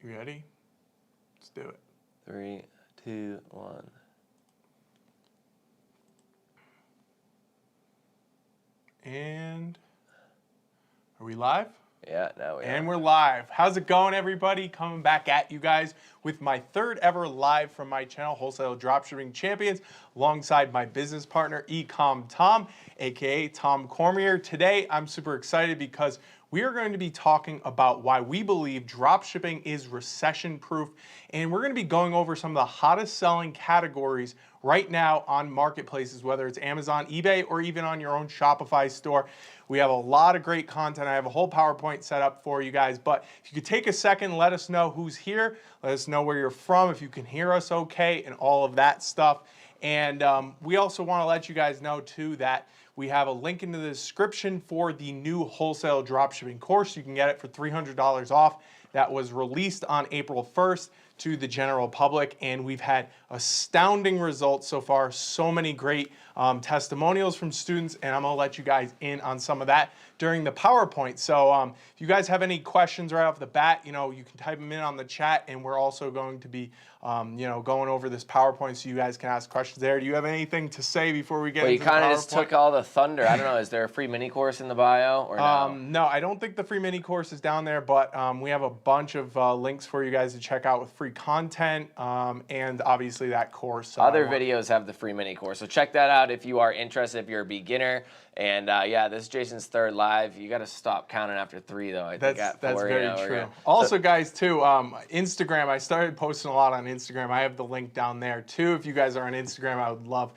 You ready? Let's do it. 3, 2, 1. And are we live? Yeah, now we are. And we're live. How's it going, everybody? Coming back at you guys with my third ever live from my channel, Wholesale Dropshipping Champions, alongside my business partner, Ecom Tom, aka Tom Cormier. Today, I'm super excited because we are going to be talking about why we believe dropshipping is recession-proof, and we're going to be going over some of the hottest selling categories right now on marketplaces, whether it's Amazon, eBay, or even on your own Shopify store. We have a lot of great content. I have a whole PowerPoint set up for you guys, but if you could take a second, let us know who's here, let us know where you're from, if you can hear us okay, and all of that stuff. And we also want to let you guys know too that we have a link in the description for the new wholesale dropshipping course. You can get it for $300 off. That was released on April 1st to the general public, and we've had astounding results so far. So many great testimonials from students, and I'm gonna let you guys in on some of that during the PowerPoint. So if you guys have any questions right off the bat, you can type them in on the chat, and we're also going to be going over this PowerPoint so you guys can ask questions there. Do you have anything to say before we get into the PowerPoint? You kind of just took all the thunder. I don't know, is there a free mini course in the bio or no? No, I don't think the free mini course is down there, but we have a bunch of links for you guys to check out with free content and obviously that course. So Other videos have the free mini course, so check that out if you are interested, if you're a beginner. And yeah, this is Jason's third live. You got to stop counting after 3, though. I think at 4, that's very true. Also, guys, too, Instagram. I started posting a lot on Instagram. I have the link down there too. If you guys are on Instagram, I would love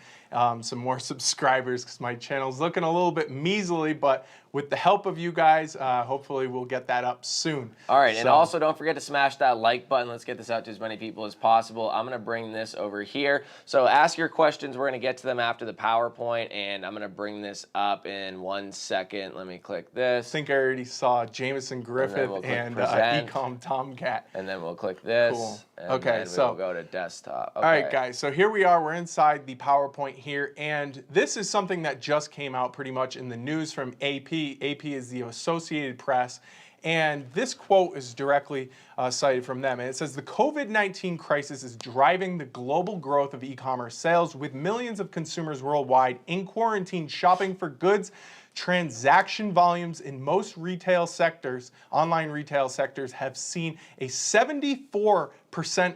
some more subscribers because my channel's looking a little bit measly, but with the help of you guys, hopefully we'll get that up soon. All right, and also don't forget to smash that like button. Let's get this out to as many people as possible. I'm going to bring this over here. So ask your questions. We're going to get to them after the PowerPoint, and I'm going to bring this up in 1 second. Let me click this. I think I already saw Jameson Griffith and Ecom Tomcat. And then we'll click this. Cool. And okay, then so we'll go to desktop. Okay. All right, guys, so here we are. We're inside the PowerPoint here, and this is something that just came out pretty much in the news from AP. AP is the Associated Press, and this quote is directly cited from them. And it says, the COVID-19 crisis is driving the global growth of e-commerce sales, with millions of consumers worldwide in quarantine shopping for goods. Transaction volumes in most retail sectors, online retail sectors, have seen a 74%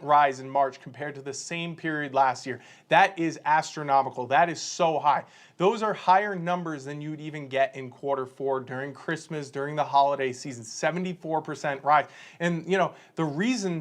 rise in March compared to the same period last year. That is astronomical. That is so high. Those are higher numbers than you'd even get in Q4 during Christmas, during the holiday season. 74% rise. And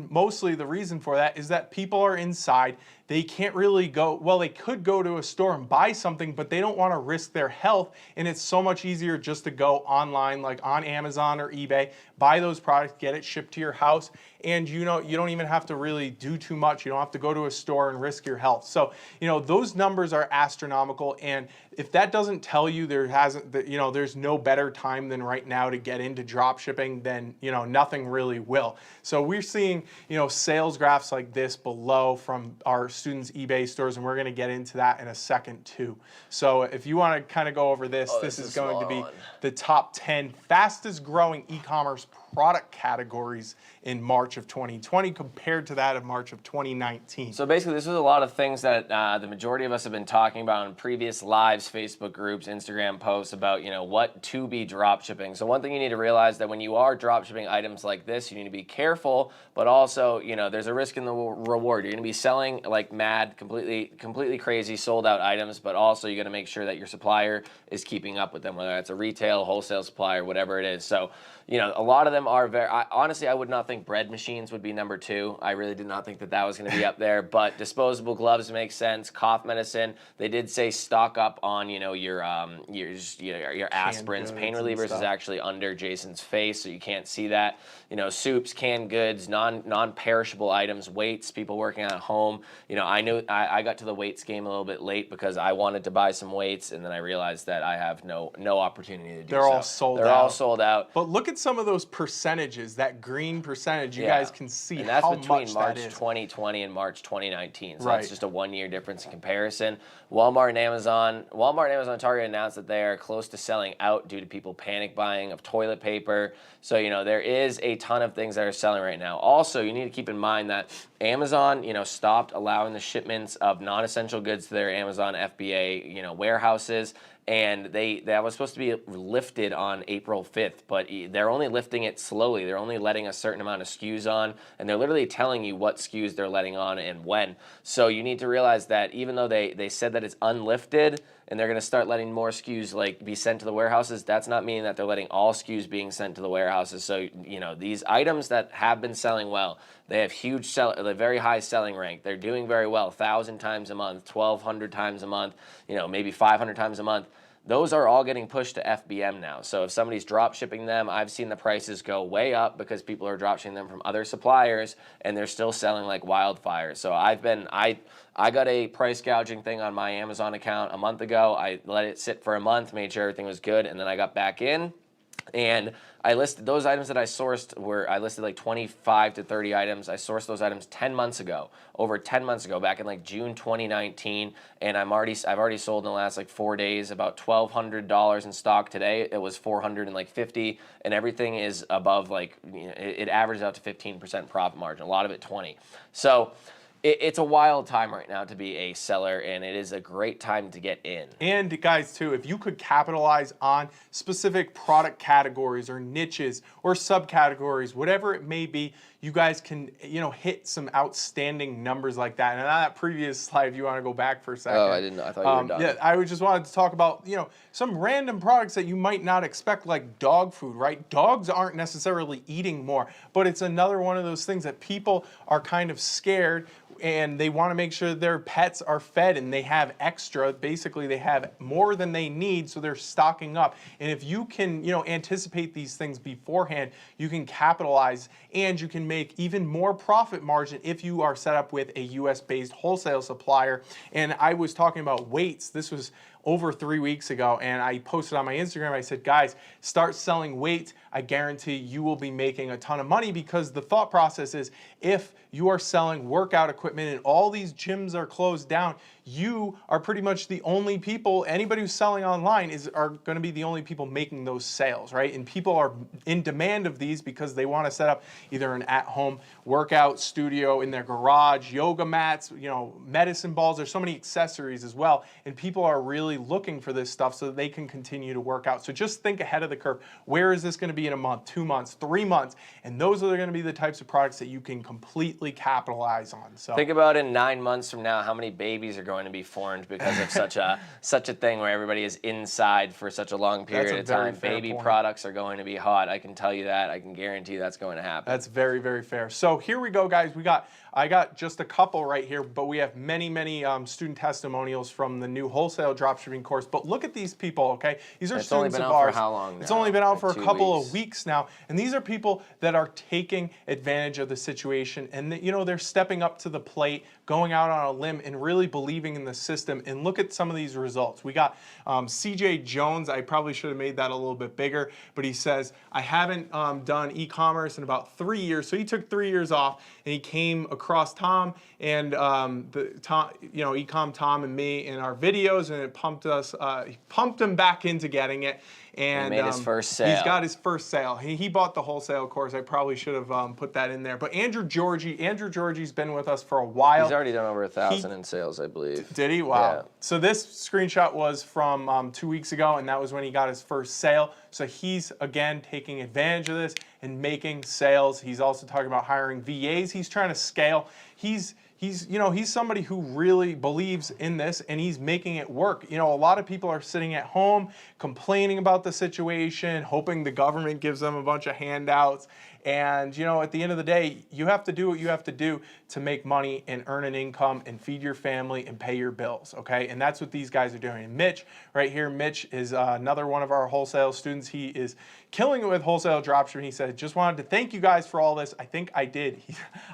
mostly the reason for that is that people are inside. They can't really go, well, they could go to a store and buy something, but they don't want to risk their health. And it's so much easier just to go online, like on Amazon or eBay, buy those products, get it shipped to your house. And you don't even have to really do too much. You don't have to go to a store and risk your health. So, those numbers are astronomical. And if that doesn't tell you there's no better time than right now to get into drop shipping, then, nothing really will. So we're seeing, sales graphs like this below from our students' eBay stores, and we're going to get into that in a second too. So if you want to kind of go over this, this is going to be the top 10 fastest growing e-commerce product categories in March of 2020 compared to that of March of 2019. So basically, this is a lot of things that the majority of us have been talking about in previous lives, Facebook groups, Instagram posts about, what to be drop shipping. So one thing you need to realize that when you are drop shipping items like this, you need to be careful, but also, there's a risk in the reward. You're going to be selling like mad, completely crazy, sold out items, but also you got to make sure that your supplier is keeping up with them, whether it's a retail, wholesale supplier, whatever it is. So, a lot of them are very, honestly, I would not think bread machines would be number 2. I really did not think that was going to be up there, but disposable gloves make sense. Cough medicine, they did say stock up on, your aspirins. Pain relievers is actually under Jason's face, so you can't see that. Soups, canned goods, non-perishable items, weights, people working at home. I got to the weights game a little bit late because I wanted to buy some weights, and then I realized that I have no opportunity to do so. They're all sold out. They're all sold out. But look at some of those percentages, that green percentage, you Yeah. guys can see And that's how between much March that is. 2020 and March 2019. So Right. that's just a 1-year difference in comparison. Walmart and Amazon and Target announced that they are close to selling out due to people panic buying of toilet paper. So, there is a ton of things that are selling right now. Also, you need to keep in mind that Amazon, stopped allowing the shipments of non-essential goods to their Amazon FBA, warehouses. And that was supposed to be lifted on April 5th, but they're only lifting it slowly. They're only letting a certain amount of SKUs on, and they're literally telling you what SKUs they're letting on and when. So you need to realize that even though they said that it's unlifted and they're going to start letting more SKUs be sent to the warehouses, that's not meaning that they're letting all SKUs being sent to the warehouses. So these items that have been selling well, they have very high selling rank. They're doing very well, 1,000 times a month, 1,200 times a month, maybe 500 times a month. Those are all getting pushed to FBM now. So if somebody's drop shipping them, I've seen the prices go way up because people are drop shipping them from other suppliers, and they're still selling like wildfire. So I got a price gouging thing on my Amazon account a month ago. I let it sit for a month, made sure everything was good, and then I got back in. And I listed those items that I sourced I listed like 25 to 30 items. I sourced those items 10 months ago, over 10 months ago, back in like June 2019. And I've already sold in the last like 4 days about $1,200 in stock today. It was $450, and everything is above it averages out to 15% profit margin. A lot of it 20. So it's a wild time right now to be a seller, and it is a great time to get in. And guys, too, if you could capitalize on specific product categories or niches or subcategories, whatever it may be, you guys can, hit some outstanding numbers like that. And on that previous slide, if you want to go back for a second. Oh, I didn't know. I thought you were done. Yeah, I just wanted to talk about, some random products that you might not expect, like dog food, right? Dogs aren't necessarily eating more, but it's another one of those things that people are kind of scared, and they want to make sure their pets are fed and they have extra. Basically, they have more than they need, so they're stocking up. And if you can, anticipate these things beforehand, you can capitalize, and you can make even more profit margin if you are set up with a US-based wholesale supplier. And I was talking about weights. This was over 3 weeks ago, and I posted on my Instagram, I said, guys, start selling weight. I guarantee you will be making a ton of money, because the thought process is, if you are selling workout equipment and all these gyms are closed down, you are pretty much the only people, anybody who's selling online are going to be the only people making those sales, right? And people are in demand of these because they want to set up either an at-home workout studio in their garage, yoga mats, medicine balls. There's so many accessories as well, and people are really looking for this stuff so that they can continue to work out. So just think ahead of the curve. Where is this going to be in a month, 2 months, 3 months? And those are going to be the types of products that you can completely capitalize on. So think about in 9 months from now, how many babies are going to be formed because of such a thing where everybody is inside for such a long period of time. Baby products are going to be hot. I can tell you that. I can guarantee that's going to happen. That's very, very fair. So here we go, guys. I got just a couple right here, but we have many, many student testimonials from the new wholesale dropshipping course. But look at these people, okay? These are students of ours. It's only been out for how long now? It's only been out for a couple of weeks now. And these are people that are taking advantage of the situation. And, they're stepping up to the plate, going out on a limb, and really believing in the system. And look at some of these results. We got CJ Jones. I probably should have made that a little bit bigger, but he says, I haven't done e-commerce in about 3 years. So he took 3 years off, and he came across Tom and Ecom Tom and me in our videos, and it pumped him back into getting it. And he made his first sale. He's got his first sale. He bought the wholesale course. I probably should have put that in there. But Andrew Georgie's been with us for a while. He's already done over 1,000 in sales, I believe. Did he? Wow. Yeah. So this screenshot was from 2 weeks ago, and that was when he got his first sale. So he's, again, taking advantage of this and making sales. He's also talking about hiring VAs. He's trying to scale. He's somebody who really believes in this, and he's making it work. A lot of people are sitting at home complaining about the situation, hoping the government gives them a bunch of handouts. And, at the end of the day, you have to do what you have to do to make money and earn an income and feed your family and pay your bills, okay? And that's what these guys are doing. And Mitch, right here, Mitch is another one of our wholesale students. He is killing it with wholesale dropshipping. He said, just wanted to thank you guys for all this. I think I did.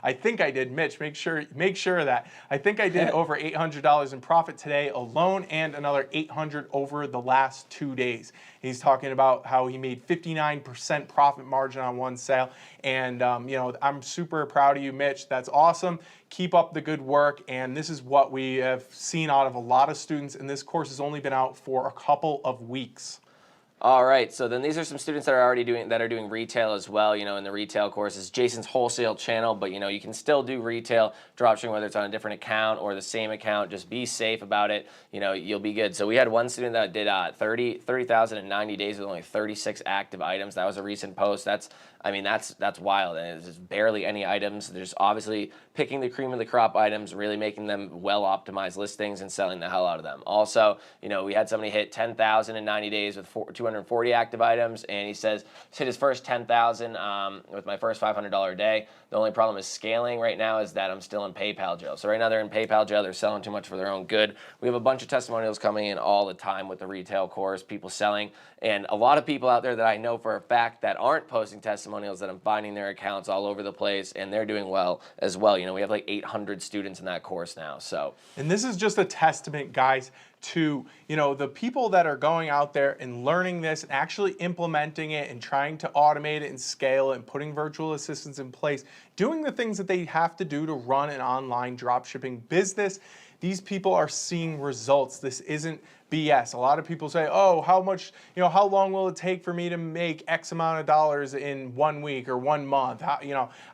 I think I did. Mitch, make sure of that. I think I did over $800 in profit today alone, and another $800 over the last 2 days. He's talking about how he made 59% profit margin on one sale. And, I'm super proud of you, Mitch. That's awesome. Keep up the good work. And this is what we have seen out of a lot of students. And this course has only been out for a couple of weeks. All right, so then these are some students that are already doing retail as well. In the retail courses, Jason's wholesale channel, but you can still do retail dropshipping, whether it's on a different account or the same account. Just be safe about it. You'll be good. So we had one student that did 30,000 in 90 days with only 36 active items. That was a recent post. That's wild, and it's just barely any items. They're just obviously picking the cream of the crop items, really making them well-optimized listings and selling the hell out of them. Also, we had somebody hit 10,000 in 90 days with 240 active items, and he says, hit his first 10,000 with my first $500 a day. The only problem is scaling right now is that I'm still in PayPal jail. So right now they're in PayPal jail. They're selling too much for their own good. We have a bunch of testimonials coming in all the time with the retail course, people selling, and a lot of people out there that I know for a fact that aren't posting testimonials that I'm finding their accounts all over the place, and they're doing well as well. We have like 800 students in that course now. So, and this is just a testament, guys, to the people that are going out there and learning this and actually implementing it and trying to automate it and scale it and putting virtual assistants in place, doing the things that they have to do to run an online dropshipping business. These people are seeing results. This isn't BS. A lot of people say, oh, how long will it take for me to make X amount of dollars in 1 week or 1 month?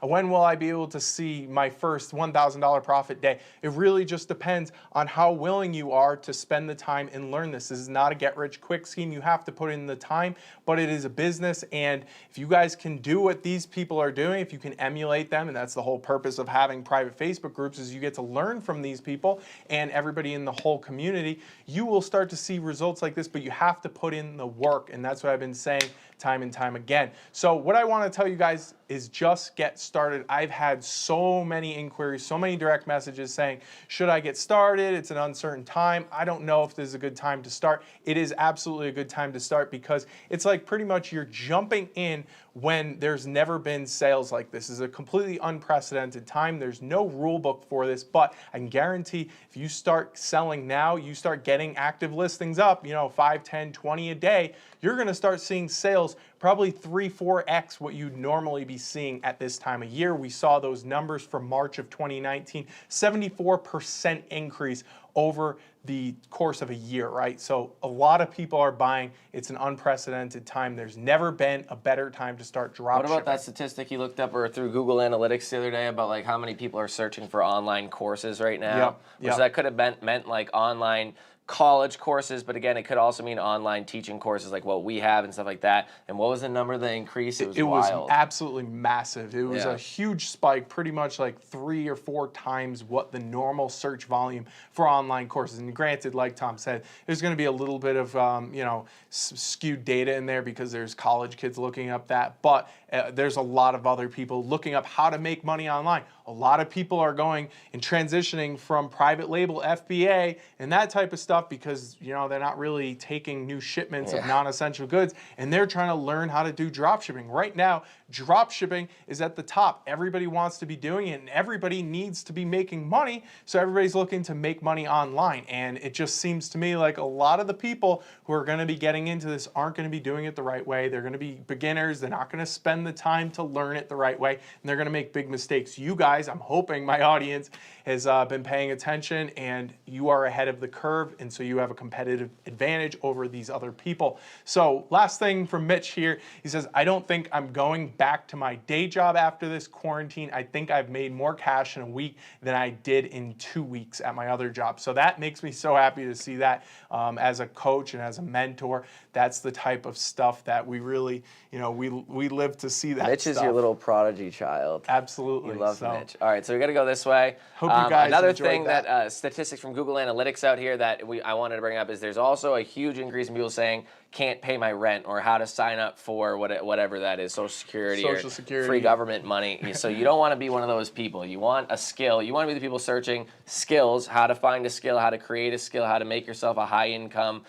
When will I be able to see my first $1,000 profit day? It really just depends on how willing you are to spend the time and learn this. This is not a get-rich-quick scheme. You have to put in the time, but it is a business, and if you guys can do what these people are doing, if you can emulate them, and that's the whole purpose of having private Facebook groups, is you get to learn from these people and everybody in the whole community, you will start to see results like this, but you have to put in the work, and that's what I've been saying time and time again. So what I want to tell you guys is just get started. I've had so many inquiries, so many direct messages saying, should I get started? It's an uncertain time. I don't know if this is a good time to start. It is absolutely a good time to start because it's like pretty much you're jumping in when there's never been sales like this. This is a completely unprecedented time. There's no rule book for this, but I can guarantee if you start selling now, you start getting active listings up, 5, 10, 20 a day, you're going to start seeing sales probably 3, 4x what you'd normally be seeing at this time of year. We saw those numbers from March of 2019, 74% increase over the course of a year, right? So a lot of people are buying. It's an unprecedented time. There's never been a better time to start dropshipping. What about that statistic you looked up or through Google Analytics the other day about like how many people are searching for online courses right now? Yep. So that could have meant like online college courses, but again, it could also mean online teaching courses like what we have and stuff like that. And what was the number of the increase? It was wild. Was absolutely massive. It was a huge spike, pretty much like 3 or 4 times what the normal search volume for online courses. And granted, like Tom said, there's going to be a little bit of skewed data in there because there's college kids looking up that, but there's a lot of other people looking up how to make money online. A lot of people are going and transitioning from private label FBA and that type of stuff because they're not really taking new shipments of non-essential goods, and they're trying to learn how to do drop shipping. Right now, drop shipping is at the top. Everybody wants to be doing it, and everybody needs to be making money, so everybody's looking to make money online. And it just seems to me like a lot of the people who are going to be getting into this aren't going to be doing it the right way. They're going to be beginners. They're not going to spend the time to learn it the right way, and they're going to make big mistakes. You guys, I'm hoping my audience has been paying attention, and you are ahead of the curve, and so you have a competitive advantage over these other people. So last thing from Mitch here, he says, I don't think I'm going back to my day job after this quarantine. I think I've made more cash in a week than I did in 2 weeks at my other job. So that makes me so happy to see that as a coach and as a mentor. That's the type of stuff that we really, we live to see that Mitch stuff. is your little prodigy child. Absolutely. We love Mitch. All right, so we got to go this way. Hope you guys another enjoyed thing that statistics from Google Analytics out here that I wanted to bring up is there's also a huge increase in people saying can't pay my rent or how to sign up for whatever that is, Social Security or free government money. So you don't want to be one of those people. You want a skill. You want to be the people searching skills, how to find a skill, how to create a skill, how to make yourself a high income,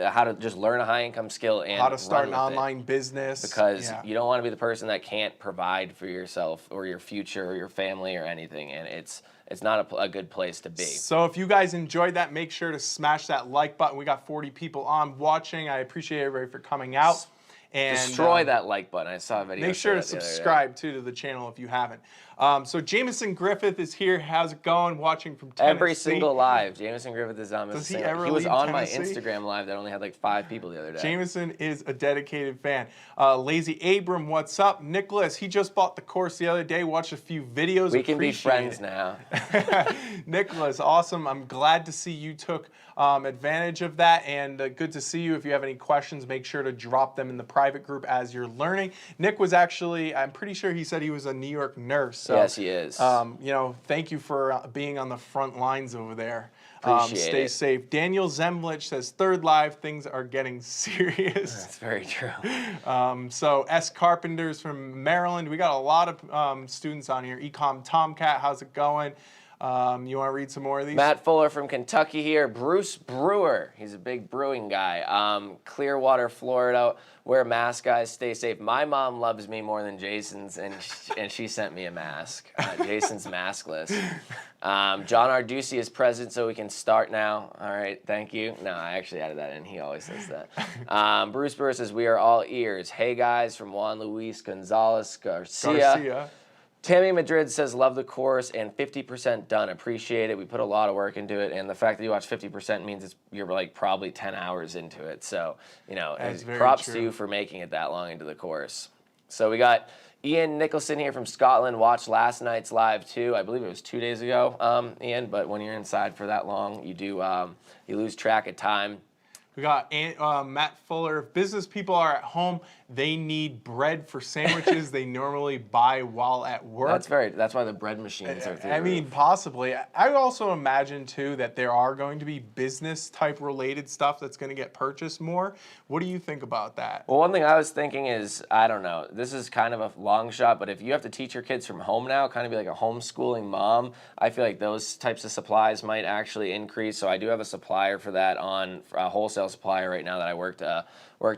how to just learn a high income skill and how to start an online business. Because you don't want to be the person that can't provide for yourself or your future or your family or anything. And it's not a good place to be. So if you guys enjoyed that, make sure to smash that like button. We got 40 people on watching. I appreciate everybody for coming out. And destroy that like button. I saw a video. Make sure to subscribe too to the channel if you haven't. So Jameson Griffith is here. How's it going? Watching from Tennessee. Every single live. Jameson Griffith is on. Does he ever He was leave on my Tennessee? Instagram live that only had like 5 people the other day. Jameson is a dedicated fan. Lazy Abram, what's up? Nicholas, he just bought the course the other day. Watched a few videos. We can be friends now. Nicholas, awesome. I'm glad to see you took advantage of that, and good to see you. If you have any questions, make sure to drop them in the private group as you're learning. Nick was actually, I'm pretty sure he said he was a New York nurse. So, yes, he is. You know, thank you for being on the front lines over there. Appreciate it. Stay safe. Daniel Zemlich says, third live, things are getting serious. That's very true. So S. Carpenters from Maryland. We got a lot of students on here. Ecom Tomcat, how's it going? You want to read some more of these? Matt Fuller from Kentucky here. Bruce Brewer. He's a big brewing guy. Clearwater, Florida. Wear a mask, guys. Stay safe. My mom loves me more than Jason's, and she sent me a mask. Jason's maskless. John Arducci is present, so we can start now. All right, thank you. No, I actually added that in. He always says that. Bruce Brewer says, we are all ears. Hey, guys, from Juan Luis Gonzalez Garcia. Tammy Madrid says, love the course and 50% done. Appreciate it. We put a lot of work into it, and the fact that you watch 50% means you're like probably 10 hours into it. So, you know, props to you for making it that long into the course. So we got Ian Nicholson here from Scotland. Watched last night's live too. I believe it was 2 days ago, Ian. But when you're inside for that long, you do you lose track of time. We got Matt Fuller. If business people are at home, they need bread for sandwiches they normally buy while at work. That's why the bread machines are through I the mean, roof. possibly. I also imagine, too, that there are going to be business-type related stuff that's going to get purchased more. What do you think about that? Well, one thing I was thinking is, I don't know, this is kind of a long shot, but if you have to teach your kids from home now, kind of be like a homeschooling mom, I feel like those types of supplies might actually increase. So I do have a supplier for that a wholesale supplier right now that I work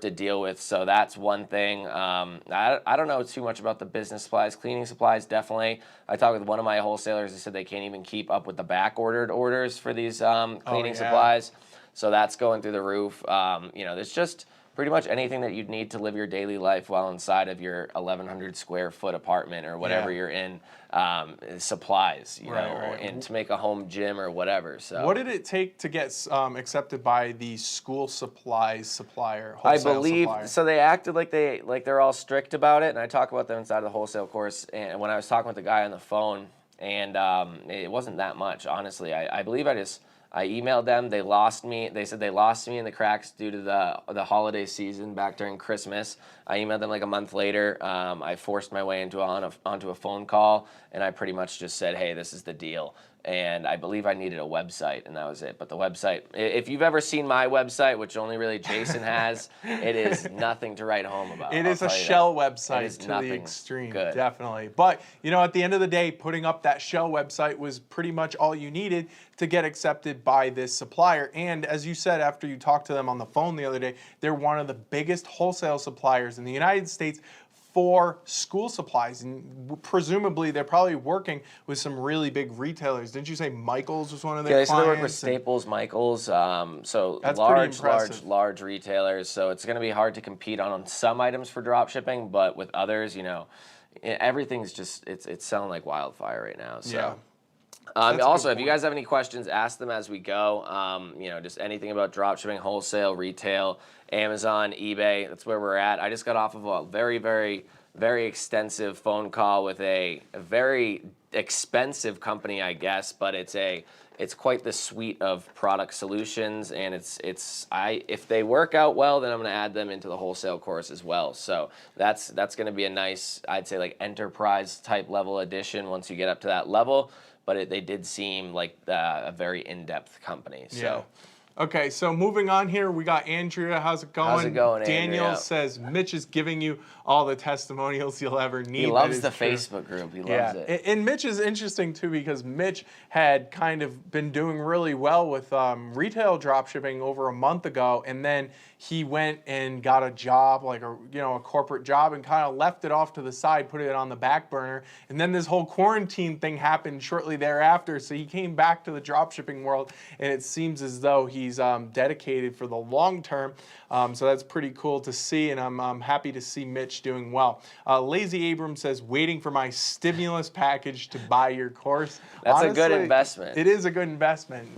to deal with. So that's one thing. I don't know too much about the business supplies. Cleaning supplies, definitely. I talked with one of my wholesalers. They said they can't even keep up with the back-ordered orders for these cleaning supplies. So that's going through the roof. You know, there's just pretty much anything that you'd need to live your daily life while inside of your 1,100 square foot apartment or whatever you're in, supplies, you know, and to make a home gym or whatever. So what did it take to get accepted by the school supplies supplier? I believe so. They acted like they're all strict about it, and I talk about them inside of the wholesale course. And when I was talking with the guy on the phone, and it wasn't that much, honestly. I believe I emailed them. They lost me. They said they lost me in the cracks due to the holiday season back during Christmas. I emailed them like a month later. I forced my way onto a phone call, and I pretty much just said, hey, this is the deal. And I believe I needed a website, and that was it. But the website, if you've ever seen my website, which only really Jason has, it is nothing to write home about. It is a shell website to the extreme, definitely. But, you know, at the end of the day, putting up that shell website was pretty much all you needed to get accepted by this supplier. And as you said, after you talked to them on the phone the other day, they're one of the biggest wholesale suppliers in the United States for school supplies, and presumably they're probably working with some really big retailers. Didn't you say Michaels was one of their clients? Yeah, so they work with Staples, Michaels, so large retailers. So it's going to be hard to compete on some items for drop shipping, but with others, you know, everything's just it's selling like wildfire right now. So. Yeah. Also, if you guys have any questions, ask them as we go. You know, just anything about dropshipping, wholesale, retail, Amazon, eBay. That's where we're at. I just got off of a very, very, very extensive phone call with a very expensive company, I guess, but it's quite the suite of product solutions, and if they work out well, then I'm going to add them into the wholesale course as well. So that's going to be a nice, I'd say, like enterprise type level addition once you get up to that level. But they did seem like a very in-depth company. So Okay, so moving on here, we got Andrea. How's it going? How's it going, Daniel Andrea? says Mitch is giving you all the testimonials you'll ever need. He That loves is the true. Facebook group. He loves it. And Mitch is interesting too because Mitch had kind of been doing really well with retail dropshipping over a month ago, and then he went and got a job, like a corporate job, and kind of left it off to the side, put it on the back burner. And then this whole quarantine thing happened shortly thereafter, so he came back to the dropshipping world, and it seems as though he's dedicated for the long term. So that's pretty cool to see, and I'm happy to see Mitch doing well. Lazy Abrams says, waiting for my stimulus package to buy your course. That's Honestly, a good investment. It is a good investment.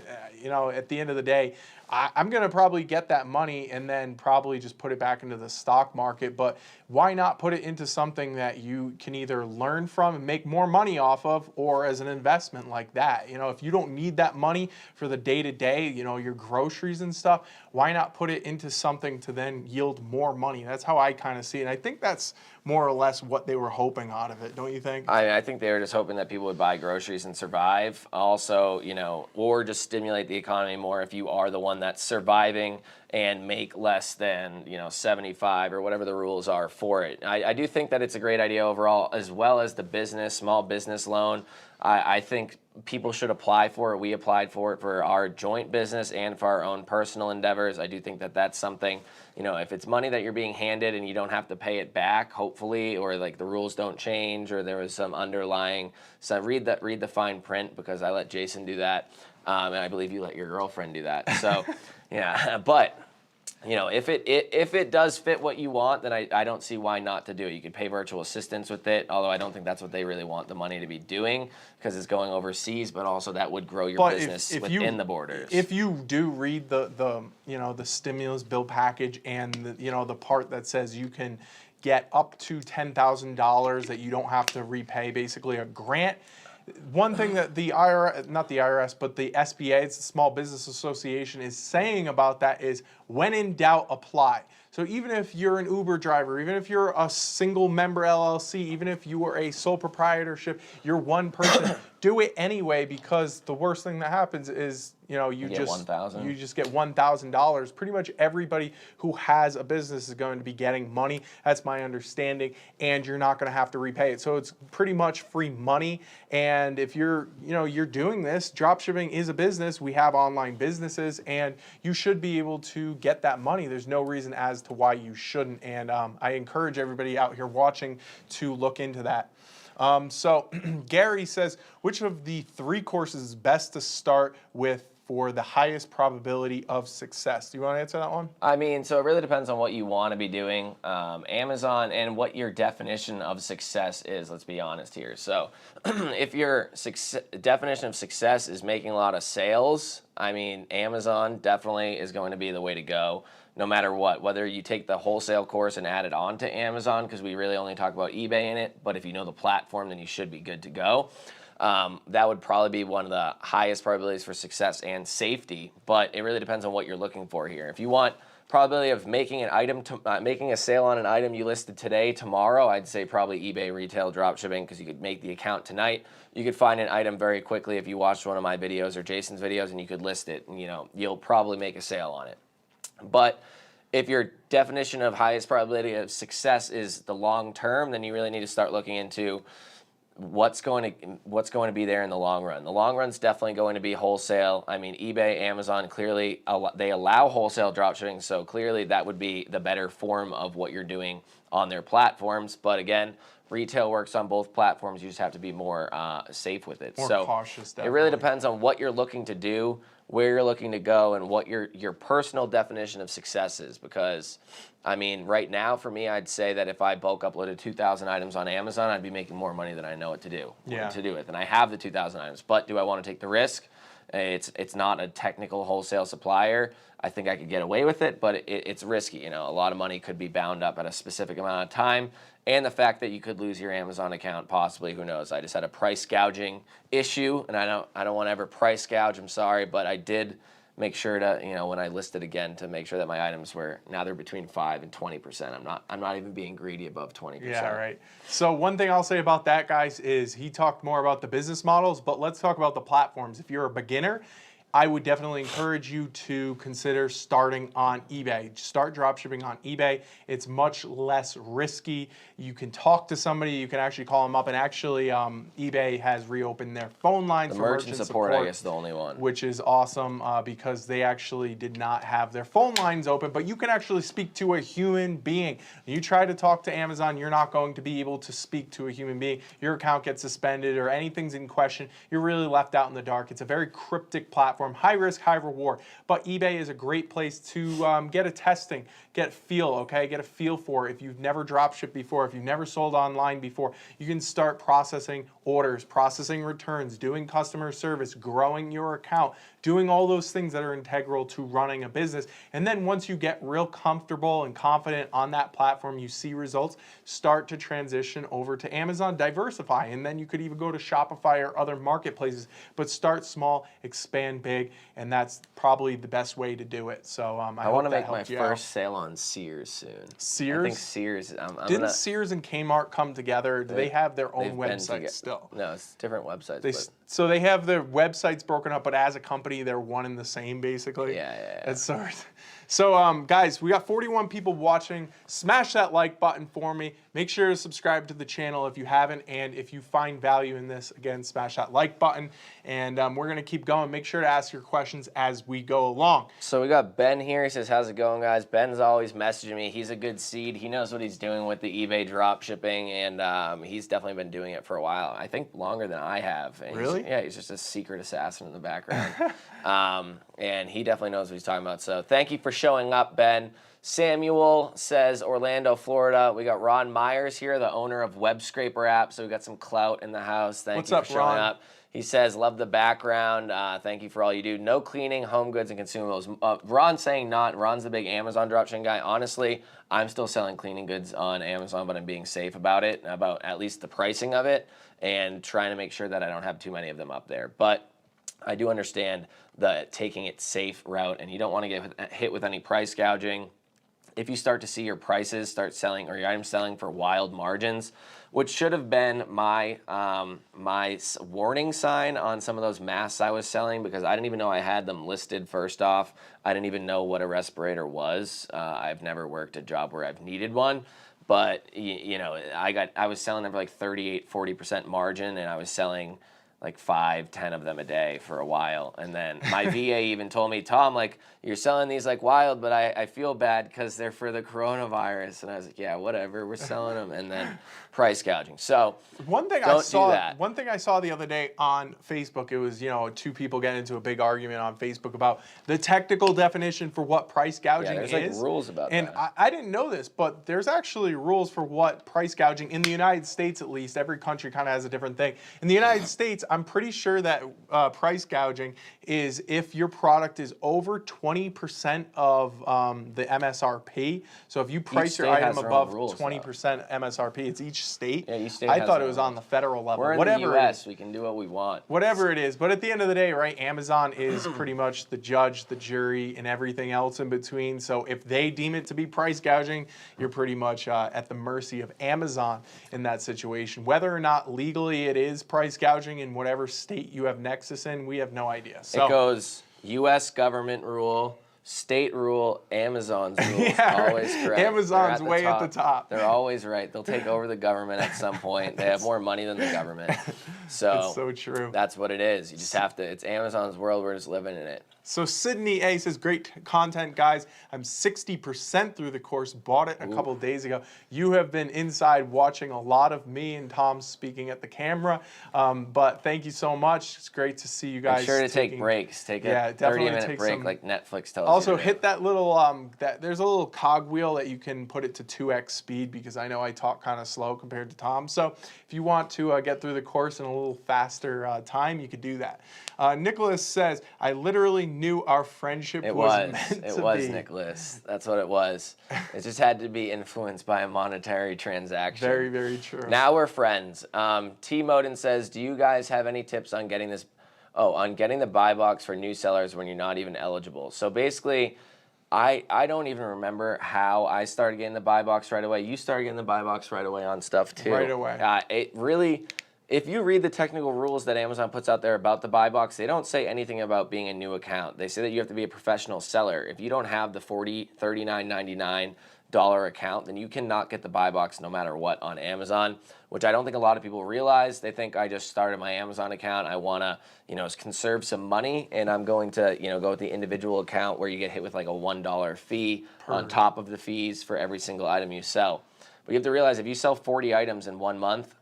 At the end of the day, I'm going to probably get that money and then probably just put it back into the stock market. But why not put it into something that you can either learn from and make more money off of, or as an investment like that? If you don't need that money for the day-to-day, your groceries and stuff, why not put it into something to then yield more money? That's how I kind of see it. And I think that's more or less what they were hoping out of it, don't you think? I think they were just hoping that people would buy groceries and survive. Also, or just stimulate the economy more if you are the one that's surviving and make less than 75 or whatever the rules are for it. I do think that it's a great idea overall, as well as the small business loan. I think people should apply for it. We applied for it for our joint business and for our own personal endeavors. I do think that that's something, if it's money that you're being handed and you don't have to pay it back, hopefully, or like the rules don't change, or there was some underlying. So read the fine print, because I let Jason do that, and I believe you let your girlfriend do that. So yeah, but. If it does fit what you want, then I don't see why not to do it. You could pay virtual assistants with it, although I don't think that's what they really want the money to be doing, because it's going overseas, but also that would grow your business within the borders. If you do read the stimulus bill package and the part that says you can get up to $10,000 that you don't have to repay, basically a grant. One thing that the IRS, not the IRS, but the SBA, it's the Small Business Association, is saying about that is, when in doubt, apply. So even if you're an Uber driver, even if you're a single member LLC, even if you are a sole proprietorship, you're one person, do it anyway, because the worst thing that happens is you just get $1,000. Pretty much everybody who has a business is going to be getting money. That's my understanding, and you're not going to have to repay it. So it's pretty much free money. And if you're doing this, dropshipping is a business. We have online businesses, and you should be able to get that money. There's no reason as to why you shouldn't. And I encourage everybody out here watching to look into that. So Gary says, which of the 3 courses is best to start with for the highest probability of success? Do you want to answer that one? So it really depends on what you want to be doing. Amazon, and what your definition of success is, let's be honest here. So if your definition of success is making a lot of sales, Amazon definitely is going to be the way to go, no matter what. Whether you take the wholesale course and add it on to Amazon, because we really only talk about eBay in it, but if you know the platform, then you should be good to go. That would probably be one of the highest probabilities for success and safety, but it really depends on what you're looking for here. If you want probability of making an item, making a sale on an item you listed today, tomorrow, I'd say probably eBay retail dropshipping, because you could make the account tonight. You could find an item very quickly if you watched one of my videos or Jason's videos, and you could list it, and you'll probably make a sale on it. But if your definition of highest probability of success is the long term, then you really need to start looking into what's going to be there in the long run. The long run's definitely going to be wholesale. eBay, Amazon, clearly they allow wholesale dropshipping, so clearly that would be the better form of what you're doing on their platforms. But again, retail works on both platforms. You just have to be more safe with it. More cautious, definitely. It really depends on what you're looking to do, where you're looking to go, and what your personal definition of success is. Because, right now for me, I'd say that if I bulk uploaded 2,000 items on Amazon, I'd be making more money than I know what to do with. And I have the 2,000 items, but do I want to take the risk? It's not a technical wholesale supplier. I think I could get away with it, but it's risky. A lot of money could be bound up at a specific amount of time, and the fact that you could lose your Amazon account, possibly. Who knows? I just had a price gouging issue, and I don't want to ever price gouge. I'm sorry, but I did make sure to, when I listed again, to make sure that my items were, now they're between 5 and 20%. I'm not even being greedy above 20%. Yeah, right. So one thing I'll say about that, guys, is he talked more about the business models, but let's talk about the platforms. If you're a beginner I would definitely encourage you to consider starting on eBay. Start dropshipping on eBay. It's much less risky. You can talk to somebody. You can actually call them up. And actually, eBay has reopened their phone lines for merchant support, I guess, the only one. which is awesome because they actually did not have their phone lines open. But you can actually speak to a human being. You try to talk to Amazon, you're not going to be able to speak to a human being. Your account gets suspended or anything's in question. You're really left out in the dark. It's a very cryptic platform, high risk, high reward. But eBay is a great place to get a testing, get a feel, okay? Get a feel for it. If you've never dropshipped before, if you've never sold online before, you can start processing orders, processing returns, doing customer service, growing your account, doing all those things that are integral to running a business. And then once you get real comfortable and confident on that platform, you see results, start to transition over to Amazon, diversify, and then you could even go to Shopify or other marketplaces, but start small, expand big, and that's probably the best way to do it. So I want to hope that make my helped you first out. sale on Sears soon. Sears? I think Sears. Didn't Sears and Kmart come together? Do they have their own website still? No, it's different websites. So they have their websites broken up, but as a company, they're one and the same, basically. Yeah. That's so, guys, we got 41 people watching. Smash that like button for me. Make sure to subscribe to the channel if you haven't. And if you find value in this, again, smash that like button. And we're going to keep going. Make sure to ask your questions as we go along. So we got Ben here. He says, how's it going, guys? Ben's always messaging me. He's a good seed. He knows what he's doing with the eBay drop shipping, and he's definitely been doing it for a while. I think longer than I have. And Really? He's just a secret assassin in the background. And he definitely knows what he's talking about. So thank you for showing up, Ben. Samuel says Orlando, Florida. We got Ron Myers here, the owner of Web Scraper app. So we got some clout in the house. Thank you for showing up. He says, love the background. Thank you for all you do. No cleaning, home goods, and consumables. Ron's saying not. Ron's the big Amazon dropshipping guy. Honestly, I'm still selling cleaning goods on Amazon, but I'm being safe about it, about at least the pricing of it, and trying to make sure that I don't have too many of them up there. But I do understand the taking it safe route, and you don't want to get hit with any price gouging. If you start to see your prices start selling or your items selling for wild margins, which should have been my warning sign on some of those masks I was selling, because I didn't even know I had them listed. First off, I didn't even know what a respirator was. I've never worked a job where I've needed one, but I was selling them for like 38-40% margin, and I was selling like 5-10 of them a day for a while. And then my VA even told me, Tom, like, you're selling these like wild, but I feel bad because they're for the coronavirus. And I was like, yeah, whatever, we're selling them. And then price gouging. So one thing I saw the other day on Facebook, it was, two people getting into a big argument on Facebook about the technical definition for what price gouging is. There's like rules about that. And I didn't know this, but there's actually rules for what price gouging, in the United States at least. Every country kind of has a different thing. In the United States, I'm pretty sure that price gouging is if your product is over 20% of the MSRP. So if you price your item above 20% MSRP, it's each state. Yeah, each state I thought it was on the federal level. We're in the U.S. We can do what we want. Whatever it is. But at the end of the day, right, Amazon is pretty much the judge, the jury, and everything else in between. So if they deem it to be price gouging, you're pretty much at the mercy of Amazon in that situation. Whether or not legally it is price gouging in whatever state you have nexus in, we have no idea. So it goes U.S. government rule, state rule, Amazon's rule. Always correct. Amazon's way at the top. They're always right. They'll take over the government at some point. They have more money than the government. So it's so true. That's what it is. You just have to, it's Amazon's world. We're just living in it. So Sydney A says, great content, guys. I'm 60% through the course. Bought it a couple of days ago. You have been inside watching a lot of me and Tom speaking at the camera. But thank you so much. It's great to see you guys. Be sure to take breaks. Take a 30-minute break like Netflix tells you. Also, hit that little, there's a little cog wheel that you can put it to 2x speed, because I know I talk kind of slow compared to Tom. So if you want to get through the course in a little faster time, you could do that. Nicholas says, I literally knew our friendship was meant to be. It was, Nicholas. That's what it was. It just had to be influenced by a monetary transaction. Very, very true. Now we're friends. T. Moden says, do you guys have any tips on getting this? On getting the buy box for new sellers when you're not even eligible. So basically, I don't even remember how I started getting the buy box right away. You started getting the buy box right away on stuff too. Right away. It really, If you read the technical rules that Amazon puts out there about the buy box, they don't say anything about being a new account. They say that you have to be a professional seller. If you don't have the $40, $39, $99 account, then you cannot get the buy box no matter what on Amazon, which I don't think a lot of people realize. They think I just started my Amazon account. I want to, conserve some money, and I'm going to, go with the individual account where you get hit with like a $1 fee on top of the fees for every single item you sell. But you have to realize if you sell 40 items in 1 month,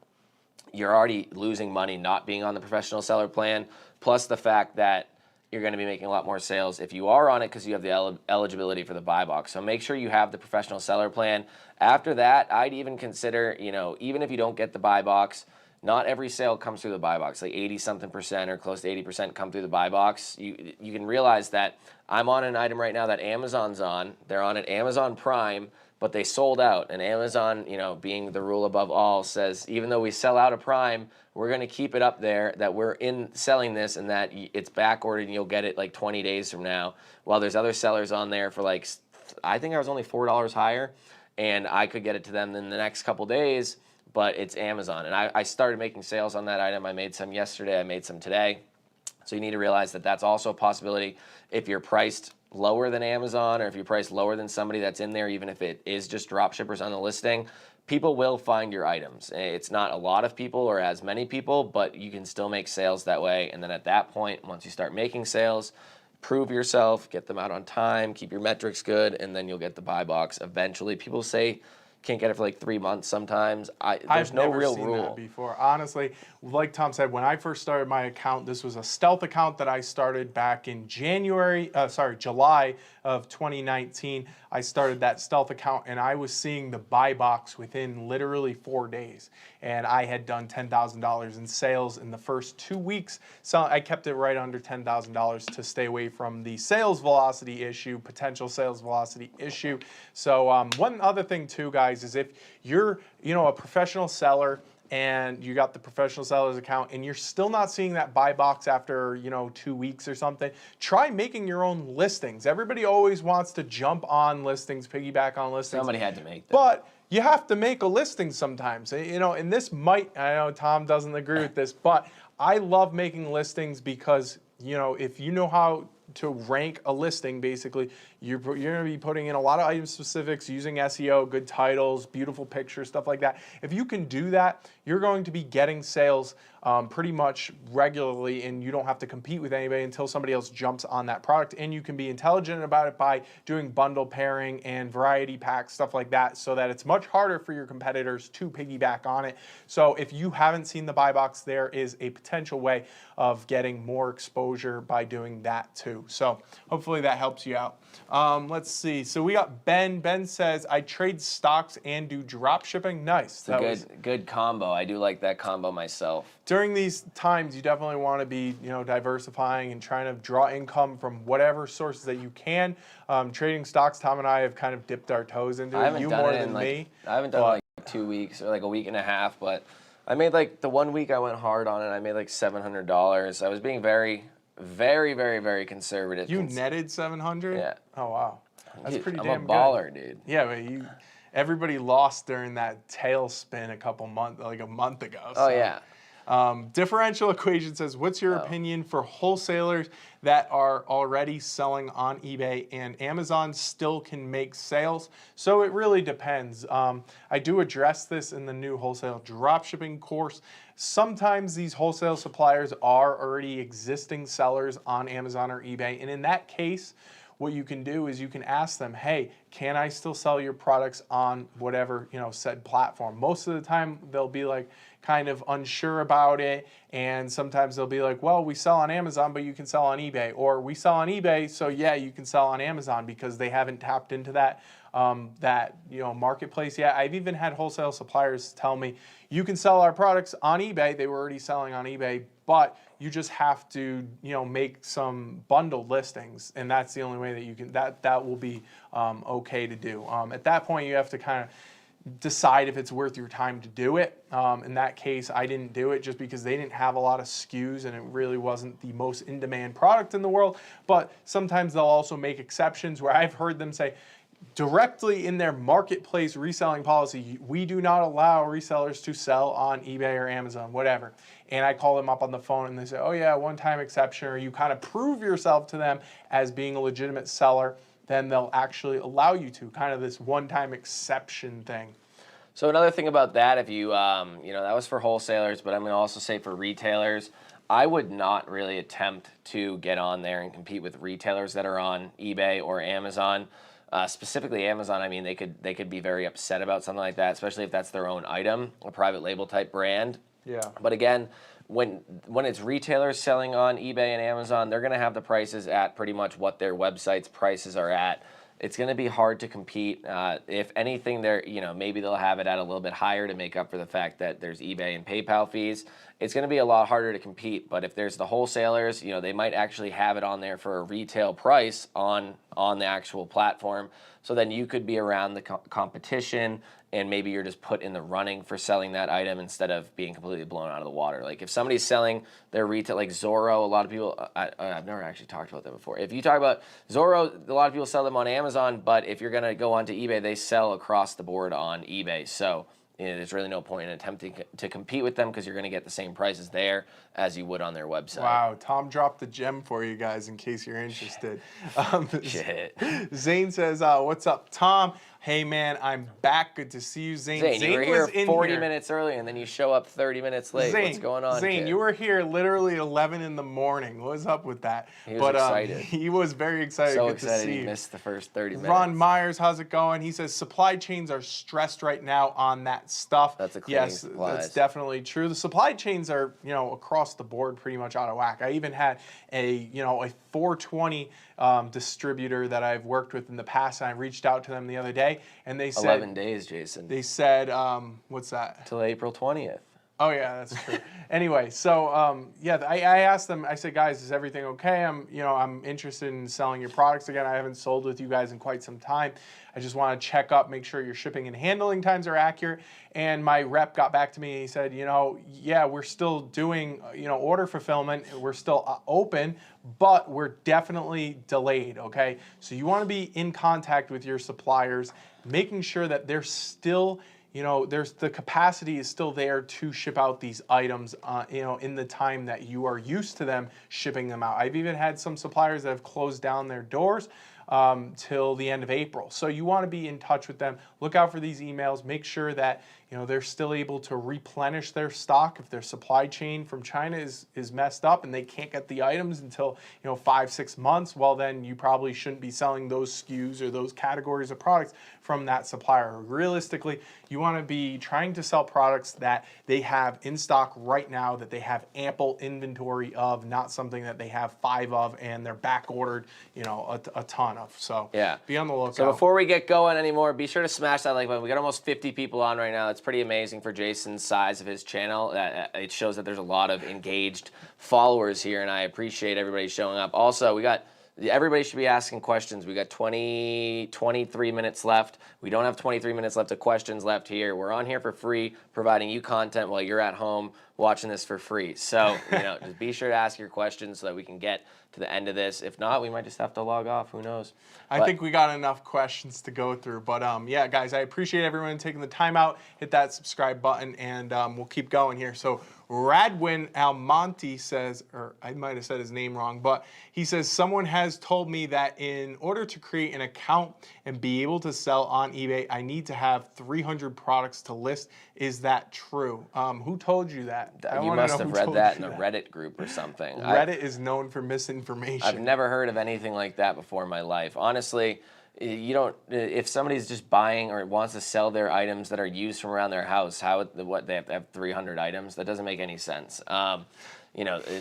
you're already losing money not being on the professional seller plan, plus the fact that you're going to be making a lot more sales if you are on it because you have the eligibility for the buy box. So make sure you have the professional seller plan. After that, I'd even consider, even if you don't get the buy box, not every sale comes through the buy box. Like 80-something% or close to 80% come through the buy box. You can realize that I'm on an item right now that Amazon's on. They're on at Amazon Prime, but they sold out. And Amazon, being the rule above all, says even though we sell out of Prime, we're going to keep it up there that we're in selling this and that it's back ordered and you'll get it like 20 days from now. While there's other sellers on there for like, I think I was only $4 higher, and I could get it to them in the next couple days, but it's Amazon. And I started making sales on that item. I made some yesterday, I made some today. So you need to realize that that's also a possibility if you're priced lower than Amazon, or if you're priced lower than somebody that's in there, even if it is just drop shippers on the listing, people will find your items. It's not a lot of people or as many people, but you can still make sales that way. And then at that point, once you start making sales, prove yourself, get them out on time, keep your metrics good, and then you'll get the buy box eventually. People say can't get it for like 3 months sometimes. There's no real rule. I've never seen that before. Honestly, like Tom said, when I first started my account, this was a stealth account that I started back in July of 2019. I started that stealth account, and I was seeing the buy box within literally 4 days. And I had done $10,000 in sales in the first 2 weeks. So I kept it right under $10,000 to stay away from the sales velocity issue, potential sales velocity issue. So one other thing too, guys, is if you're, a professional seller and you got the professional seller's account and you're still not seeing that buy box after, 2 weeks or something, try making your own listings. Everybody always wants to jump on listings, piggyback on listings. Somebody had to make them. But you have to make a listing sometimes, and this might, I know Tom doesn't agree with this, but I love making listings because, if you know how to rank a listing, basically, you're going to be putting in a lot of item specifics, using SEO, good titles, beautiful pictures, stuff like that. If you can do that, you're going to be getting sales pretty much regularly, and you don't have to compete with anybody until somebody else jumps on that product. And you can be intelligent about it by doing bundle pairing and variety packs, stuff like that, so that it's much harder for your competitors to piggyback on it. So if you haven't seen the buy box, there is a potential way of getting more exposure by doing that too. So hopefully that helps you out. Let's see. So we got Ben. Ben says, I trade stocks and do drop shipping. Nice. It's a good combo. I do like that combo myself. During these times, you definitely want to be, diversifying and trying to draw income from whatever sources that you can. Trading stocks, Tom and I have kind of dipped our toes into it. You more than me. I haven't done it like 2 weeks or like a week and a half, but I made like the 1 week I went hard on it. I made like $700. I was being very, very, very, very conservative. You netted 700? Yeah. Oh wow, that's dude, pretty I'm damn a baller, good. dude. Yeah, but everybody lost during that tailspin a month ago. Oh yeah. Differential equation says, what's your opinion for wholesalers that are already selling on eBay and Amazon still can make sales? So it really depends. I do address this in the new wholesale dropshipping course. Sometimes these wholesale suppliers are already existing sellers on Amazon or eBay, and in that case, what you can do is you can ask them, hey, can I still sell your products on whatever, said platform? Most of the time they'll be like kind of unsure about it, and sometimes they'll be like, well, we sell on Amazon, but you can sell on eBay, or we sell on eBay, so yeah, you can sell on Amazon, because they haven't tapped into that marketplace yet. I've even had wholesale suppliers tell me, you can sell our products on eBay. They were already selling on eBay, but you just have to, make some bundled listings, and that's the only way that you can. That will be okay to do. At that point, you have to kind of decide if it's worth your time to do it. In that case, I didn't do it just because they didn't have a lot of SKUs and it really wasn't the most in-demand product in the world. But sometimes they'll also make exceptions where I've heard them say, directly in their marketplace reselling policy, we do not allow resellers to sell on eBay or Amazon, whatever. And I call them up on the phone and they say, oh yeah, one-time exception, or you kind of prove yourself to them as being a legitimate seller, then they'll actually allow you to, kind of this one-time exception thing. So another thing about that, if you, that was for wholesalers, but I'm going to also say for retailers, I would not really attempt to get on there and compete with retailers that are on eBay or Amazon. Specifically Amazon, I mean, they could be very upset about something like that, especially if that's their own item, a private label type brand. Yeah. But again, when it's retailers selling on eBay and Amazon, they're going to have the prices at pretty much what their website's prices are at. It's going to be hard to compete. If anything, maybe they'll have it at a little bit higher to make up for the fact that there's eBay and PayPal fees. It's going to be a lot harder to compete. But if there's the wholesalers, they might actually have it on there for a retail price on the actual platform. So then you could be around the competition, and maybe you're just put in the running for selling that item instead of being completely blown out of the water. Like if somebody's selling their retail, like Zorro, a lot of people, I've never actually talked about that before. If you talk about Zorro, a lot of people sell them on Amazon, but if you're going to go onto eBay, they sell across the board on eBay. So there's really no point in attempting to compete with them because you're going to get the same prices there as you would on their website. Wow, Tom dropped the gem for you guys in case you're interested. Shit. Zane says, what's up, Tom? Hey, man, I'm back. Good to see you, Zane. Zane, you were was here 40 minutes early, and then you show up 30 minutes late. Zane, What's going on, Zane, kid? you were here literally at 11 in the morning. What's up with that? He was excited. He was very excited. So Good excited to see he you. missed the first 30 minutes. Ron Myers, how's it going? He says supply chains are stressed right now on that stuff. That's a cleaning yes, supplies. that's definitely true. The supply chains are, across the board pretty much out of whack. I even had a 420 distributor that I've worked with in the past, and I reached out to them the other day, and they said 11 days, Jason. They said, what's that? Till April 20th. Oh yeah, that's true. Anyway, so I asked them. I said, guys, is everything okay? I'm interested in selling your products again. I haven't sold with you guys in quite some time. I just want to check up, make sure your shipping and handling times are accurate. And my rep got back to me and he said, yeah, we're still doing, order fulfillment. We're still open, but we're definitely delayed. Okay, so you want to be in contact with your suppliers, making sure that they're still. There's the capacity is still there to ship out these items, in the time that you are used to them shipping them out. I've even had some suppliers that have closed down their doors till the end of April. So you want to be in touch with them. Look out for these emails. Make sure that they're still able to replenish their stock. If their supply chain from China is messed up and they can't get the items until 5-6 months, well then you probably shouldn't be selling those SKUs or those categories of products from that supplier. Realistically, you want to be trying to sell products that they have in stock right now, that they have ample inventory of, not something that they have 5 of and they're back ordered, a ton of. So yeah, be on the lookout. So before we get going anymore, be sure to smash that like button. We got almost 50 people on right now. It's pretty amazing for Jason's size of his channel. It shows that there's a lot of engaged followers here, and I appreciate everybody showing up. Also, everybody should be asking questions. We got 23 minutes left. We don't have 23 minutes left of questions left here. We're on here for free, providing you content while you're at home watching this for free. So, just be sure to ask your questions so that we can get to the end of this. If not, we might just have to log off. Who knows? I think we got enough questions to go through. But yeah, guys, I appreciate everyone taking the time out. Hit that subscribe button, and we'll keep going here. So Radwin Almonte says, or I might have said his name wrong, but he says, someone has told me that in order to create an account and be able to sell on eBay, I need to have 300 products to list. Is that true? Who told you that? You must have read that in a Reddit group or something. Reddit is known for misinformation. I've never heard of anything like that before in my life. Honestly, if somebody's just buying or wants to sell their items that are used from around their house, they have to have 300 items? That doesn't make any sense.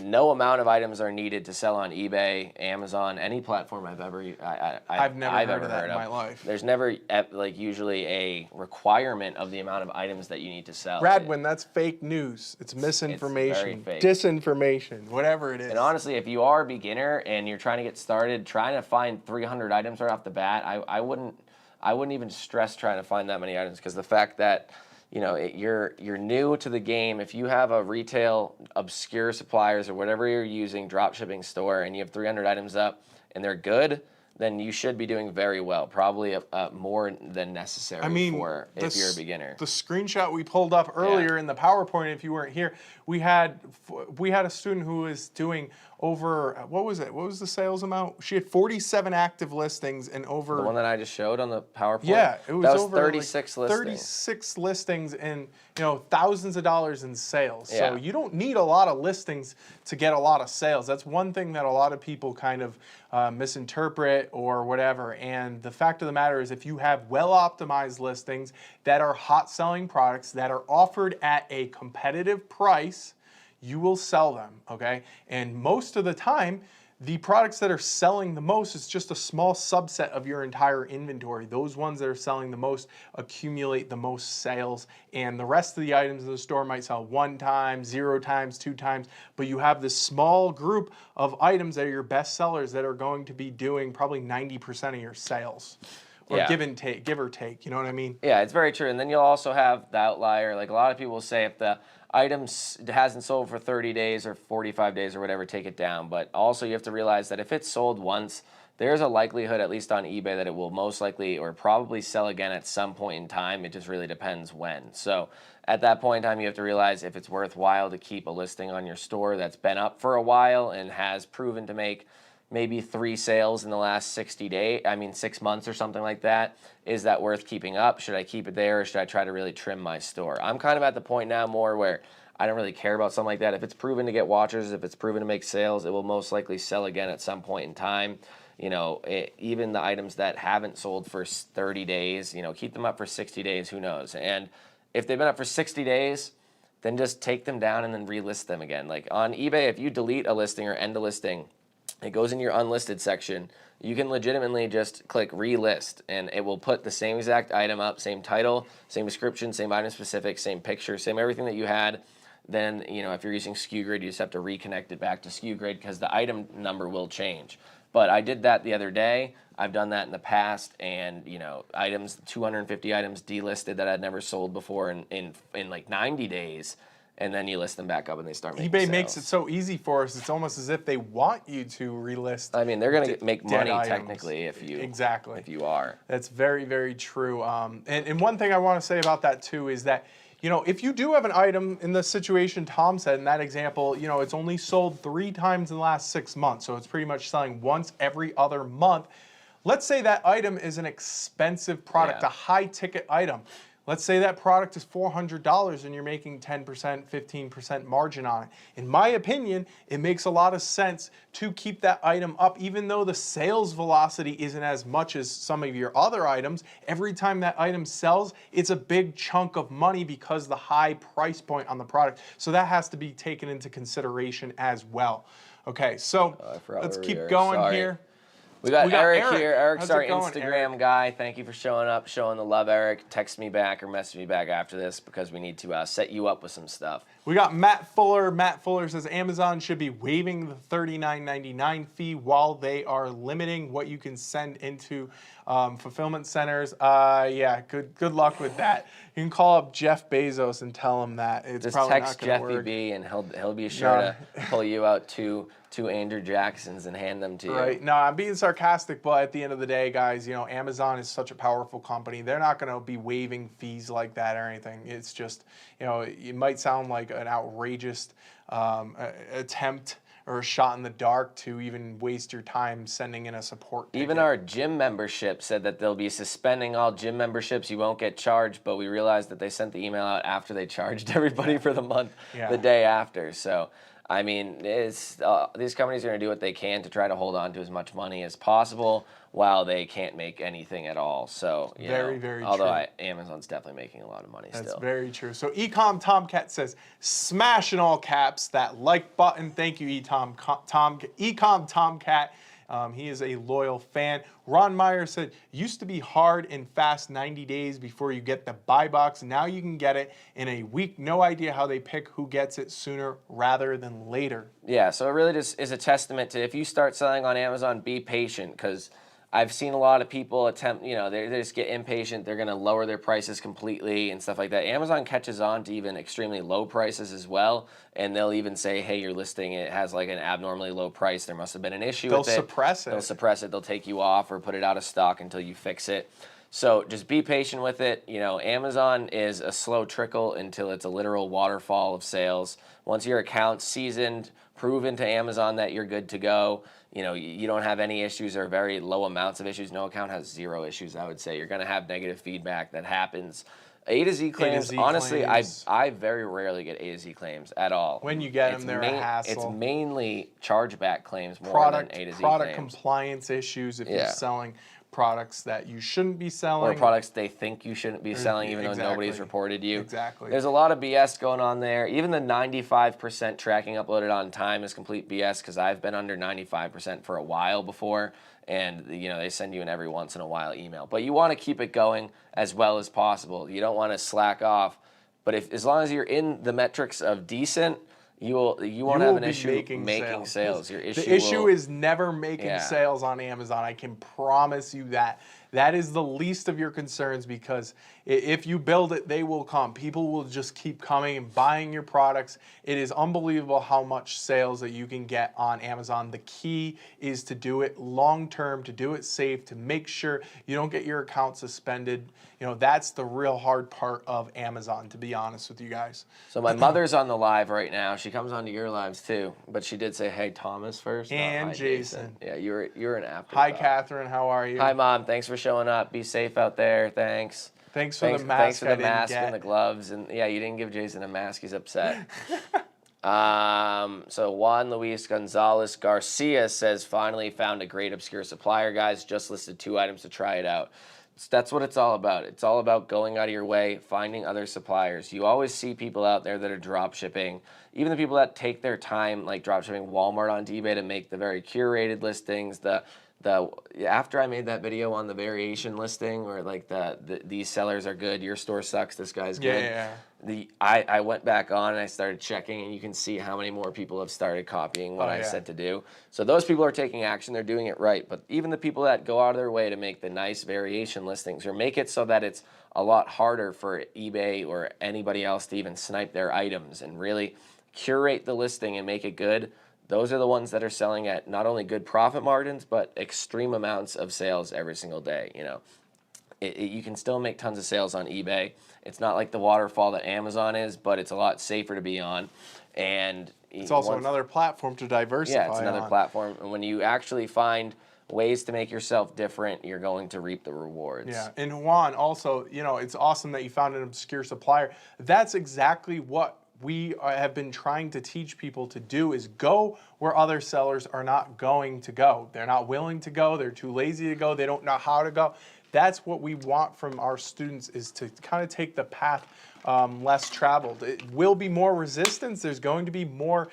No amount of items are needed to sell on eBay, Amazon, any platform I've never heard of that in my life. There's never usually a requirement of the amount of items that you need to sell. Radwin, that's fake news. It's misinformation, it's very fake. Disinformation, whatever it is. And honestly, if you are a beginner and you're trying to get started, trying to find 300 items right off the bat, I wouldn't even stress trying to find that many items, because the fact that you're new to the game. If you have a retail obscure suppliers or whatever you're using dropshipping store and you have 300 items up and they're good, then you should be doing very well. Probably more than necessary for if you're a beginner. The screenshot we pulled up earlier in the PowerPoint, if you weren't here, we had a student who was doing over, what was it? What was the sales amount? She had 47 active listings and over. The one that I just showed on the PowerPoint? Yeah, it was, that was over 36 like listings. 36 listings and thousands of dollars in sales. Yeah. So you don't need a lot of listings to get a lot of sales. That's one thing that a lot of people kind of misinterpret or whatever. And the fact of the matter is, if you have well optimized listings that are hot selling products that are offered at a competitive price, you will sell them, okay? And most of the time, the products that are selling the most is just a small subset of your entire inventory. Those ones that are selling the most accumulate the most sales, and the rest of the items in the store might sell 1 time, 0 times, 2 times, but you have this small group of items that are your best sellers that are going to be doing probably 90% of your sales. Or give or take, you know what I mean? Yeah, it's very true. And then you'll also have the outlier. Like a lot of people say, if the item hasn't sold for 30 days or 45 days or whatever, take it down. But also you have to realize that if it's sold once, there's a likelihood, at least on eBay, that it will most likely or probably sell again at some point in time. It just really depends when. So at that point in time, you have to realize if it's worthwhile to keep a listing on your store that's been up for a while and has proven to make maybe 3 sales in the last 6 months or something like that. Is that worth keeping up? Should I keep it there, or should I try to really trim my store? I'm kind of at the point now more where I don't really care about something like that. If it's proven to get watchers, if it's proven to make sales, it will most likely sell again at some point in time. Even the items that haven't sold for 30 days, keep them up for 60 days, who knows? And if they've been up for 60 days, then just take them down and then relist them again. Like on eBay, if you delete a listing or end a listing, it goes in your unlisted section. You can legitimately just click relist and it will put the same exact item up, same title, same description, same item specific, same picture, same everything that you had. Then, if you're using SKU Grid, you just have to reconnect it back to SKU Grid because the item number will change. But I did that the other day. I've done that in the past, and 250 items delisted that I'd never sold before in like 90 days. And then you list them back up and they start making eBay sales. makes it so easy for us. It's almost as if they want you to relist. I mean, they're going to make money items. technically if you if you are. That's very, very true. And one thing I want to say about that too is that, if you do have an item in the situation Tom said in that example, it's only sold 3 times in the last 6 months. So it's pretty much selling once every other month. Let's say that item is an expensive product, a high ticket item. Let's say that product is $400 and you're making 10%, 15% margin on it. In my opinion, it makes a lot of sense to keep that item up, even though the sales velocity isn't as much as some of your other items. Every time that item sells, it's a big chunk of money because the high price point on the product. So that has to be taken into consideration as well. Okay, so let's keep going here. We got Eric here. Eric's How's our it going, Instagram guy. Thank you for showing up, showing the love, Eric. Text me back or message me back after this because we need to set you up with some stuff. We got Matt Fuller. Matt Fuller says Amazon should be waiving the $39.99 fee while they are limiting what you can send into fulfillment centers. Yeah, good luck with that. You can call up Jeff Bezos and tell him that. It's just probably text not going to Jeffy work. B and he'll be sure to pull you out two Andrew Jacksons and hand them to you. Right. No, I'm being sarcastic, but at the end of the day, guys, Amazon is such a powerful company. They're not going to be waiving fees like that or anything. It's just, it might sound like an outrageous attempt or a shot in the dark to even waste your time sending in a support ticket. Even our gym membership said that they'll be suspending all gym memberships. You won't get charged, but we realized that they sent the email out after they charged everybody for the month, the day after. So, I mean, these companies are going to do what they can to try to hold on to as much money as possible while they can't make anything at all. So, very true. Although Amazon's definitely making a lot of money still. That's very true. So Ecom Tomcat says, smash in all caps that like button. Thank you, Ecom Tomcat. He is a loyal fan. Ron Meyer said, used to be hard and fast 90 days before you get the buy box. Now you can get it in a week. No idea how they pick who gets it sooner rather than later. Yeah, so it really just is a testament to if you start selling on Amazon, be patient because I've seen a lot of people attempt, they just get impatient. They're going to lower their prices completely and stuff like that. Amazon catches on to even extremely low prices as well. And they'll even say, hey, your listing, it has like an abnormally low price. There must have been an issue with it. They'll suppress it. They'll suppress it. They'll take you off or put it out of stock until you fix it. So just be patient with it. Amazon is a slow trickle until it's a literal waterfall of sales. Once your account's seasoned, proven to Amazon that you're good to go, you don't have any issues or very low amounts of issues. No account has 0 issues, I would say. You're going to have negative feedback that happens. A to Z claims, honestly, claims. I very rarely get A to Z claims at all. When you get them, they're a hassle. It's mainly chargeback claims more than A to Z product claims. Compliance issues if you're selling products that you shouldn't be selling. Or products they think you shouldn't be selling even though nobody's reported you. Exactly. There's a lot of BS going on there. Even the 95% tracking uploaded on time is complete BS because I've been under 95% for a while before. And they send you an every once in a while email. But you want to keep it going as well as possible. You don't want to slack off. But as long as you're in the metrics of decent, you won't have an issue making sales. The issue is never making sales on Amazon. I can promise you that. That is the least of your concerns because if you build it, they will come. People will just keep coming and buying your products. It is unbelievable how much sales that you can get on Amazon. The key is to do it long term, to do it safe, to make sure you don't get your account suspended. That's the real hard part of Amazon, to be honest with you guys. So my mother's on the live right now. She comes onto your lives too, but she did say, "Hey, Thomas first." And Jason. Yeah, you're an afterthought. Hi, Catherine. How are you? Hi, Mom. Thanks for showing up. Be safe out there. Thanks. Thanks for the mask. Thanks for the mask and the gloves. And yeah, you didn't give Jason a mask. He's upset. So Juan Luis Gonzalez Garcia says, finally found a great obscure supplier, guys. Just listed 2 items to try it out. That's what it's all about. It's all about going out of your way, finding other suppliers. You always see people out there that are drop shipping. Even the people that take their time, like drop shipping Walmart onto eBay to make the very curated listings, after I made that video on the variation listing where like these sellers are good, your store sucks, this guy's good. Yeah. I went back on and I started checking, and you can see how many more people have started copying what I said to do. So those people are taking action, they're doing it right. But even the people that go out of their way to make the nice variation listings or make it so that it's a lot harder for eBay or anybody else to even snipe their items and really curate the listing and make it good, those are the ones that are selling at not only good profit margins, but extreme amounts of sales every single day. You can still make tons of sales on eBay. It's not like the waterfall that Amazon is, but it's a lot safer to be on. And it's also another platform to diversify. Yeah, it's another platform. And when you actually find ways to make yourself different, you're going to reap the rewards. Yeah, and Juan, also, it's awesome that you found an obscure supplier. That's exactly what we have been trying to teach people to do, is go where other sellers are not going to go. They're not willing to go. They're too lazy to go. They don't know how to go. That's what we want from our students, is to kind of take the path less traveled. It will be more resistance. There's going to be more,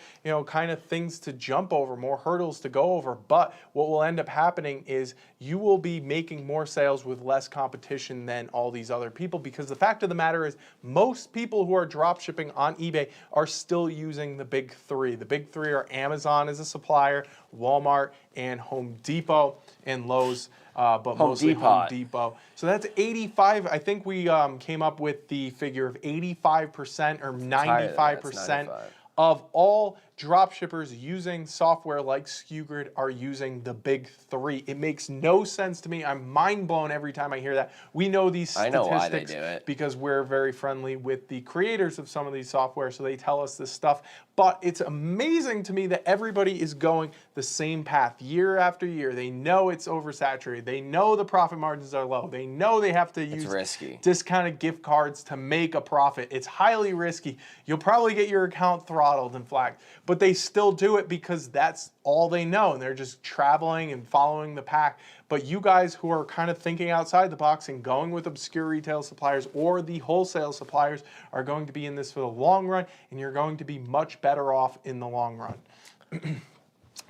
kind of things to jump over, more hurdles to go over. But what will end up happening is you will be making more sales with less competition than all these other people, because the fact of the matter is most people who are drop shipping on eBay are still using the big 3. The big 3 are Amazon as a supplier, Walmart, and Home Depot, and Lowe's. But mostly Home Depot. So that's 85. I think we came up with the figure of 85% or 95% of all drop shippers using software like SKUGrid are using the big 3. It makes no sense to me. I'm mind blown every time I hear that. We know these statistics. I know why they do it, because we're very friendly with the creators of some of these software, so they tell us this stuff. But it's amazing to me that everybody is going the same path year after year. They know it's oversaturated. They know the profit margins are low. They know they have to use discounted gift cards to make a profit. It's highly risky. You'll probably get your account throttled and flagged. But they still do it because that's all they know, and they're just traveling and following the pack. But you guys who are kind of thinking outside the box and going with obscure retail suppliers or the wholesale suppliers are going to be in this for the long run, and you're going to be much better off in the long run.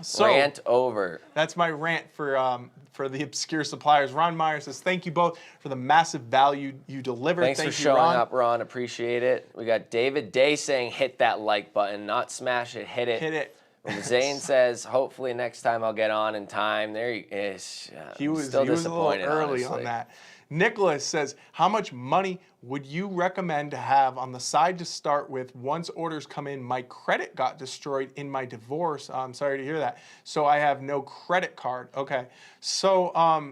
So, rant over. That's my rant for the obscure suppliers. Ron Meyer says, thank you both for the massive value you delivered. Thanks for showing up, Ron. Appreciate it. We got David Day saying, hit that like button, not smash it, hit it. Hit it. Zane says, hopefully next time I'll get on in time. There he is. He was still a little disappointed, early honestly. on that. Nicholas says, how much money would you recommend to have on the side to start with once orders come in? My credit got destroyed in my divorce. I'm sorry to hear that. So I have no credit card. Okay. So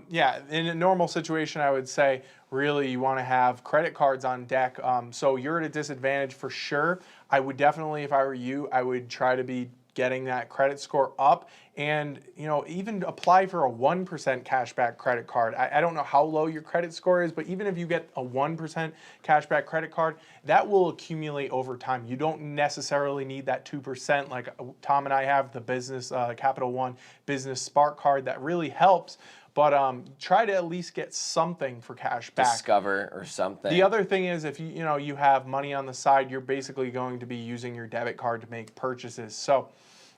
yeah, in a normal situation, I would say really you want to have credit cards on deck. So you're at a disadvantage for sure. I would definitely, if I were you, I would try to be getting that credit score up, and even apply for a 1% cashback credit card. I don't know how low your credit score is, but even if you get a 1% cashback credit card, that will accumulate over time. You don't necessarily need that 2%. Like Tom and I have the business Capital One Business Spark card that really helps. But try to at least get something for cash back. Discover or something. The other thing is, if you have money on the side, you're basically going to be using your debit card to make purchases. So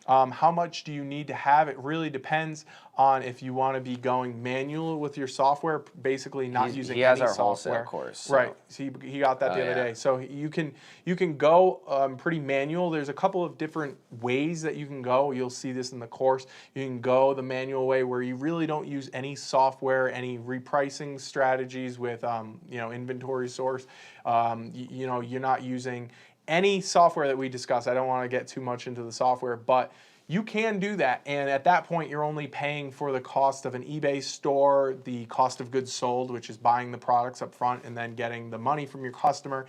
how much do you need to have? It really depends on if you want to be going manual with your software, basically not using he has any our software. Wholesale course. So. Right. So he got that the other day. So you can go pretty manual. There's a couple of different ways that you can go. You'll see this in the course. You can go the manual way where you really don't use any software, any repricing strategies with inventory source. You're not using any software that we discuss. I don't want to get too much into the software, but you can do that. And at that point, you're only paying for the cost of an eBay store, the cost of goods sold, which is buying the products up front and then getting the money from your customer,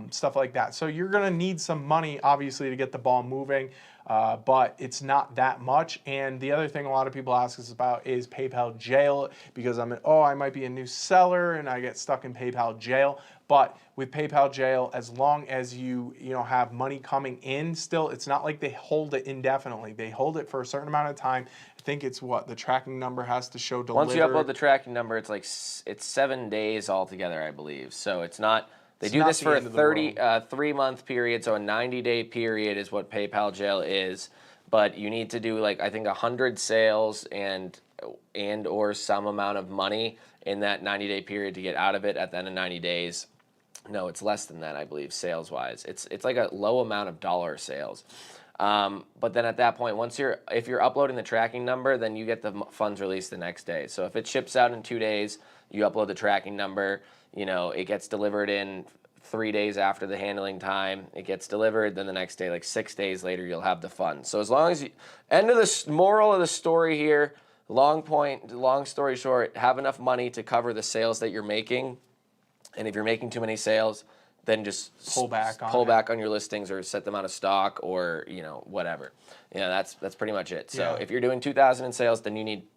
stuff like that. So you're going to need some money, obviously, to get the ball moving, but it's not that much. And the other thing a lot of people ask us about is PayPal jail, because I might be a new seller and I get stuck in PayPal jail. But with PayPal jail, as long as you have money coming in still, it's not like they hold it indefinitely. They hold it for a certain amount of time. I think it's the tracking number has to show delivered. Once you upload the tracking number, it's 7 days altogether, I believe. So it's not. They do this for a 3-month period, so a 90-day period is what PayPal jail is. But you need to do I think 100 sales and or some amount of money in that 90-day period to get out of it at the end of 90 days. No, it's less than that, I believe, sales-wise. It's like a low amount of dollar sales. But then at that point, if you're uploading the tracking number, then you get the funds released the next day. So if it ships out in 2 days, you upload the tracking number. It gets delivered in 3 days after the handling time. It gets delivered, then the next day, 6 days later, you'll have the funds. So as long as end of the moral of the story here, long story short, have enough money to cover the sales that you're making. And if you're making too many sales, then just pull back on your listings or set them out of stock or whatever. That's pretty much it. So if you're doing 2,000 in sales, then you need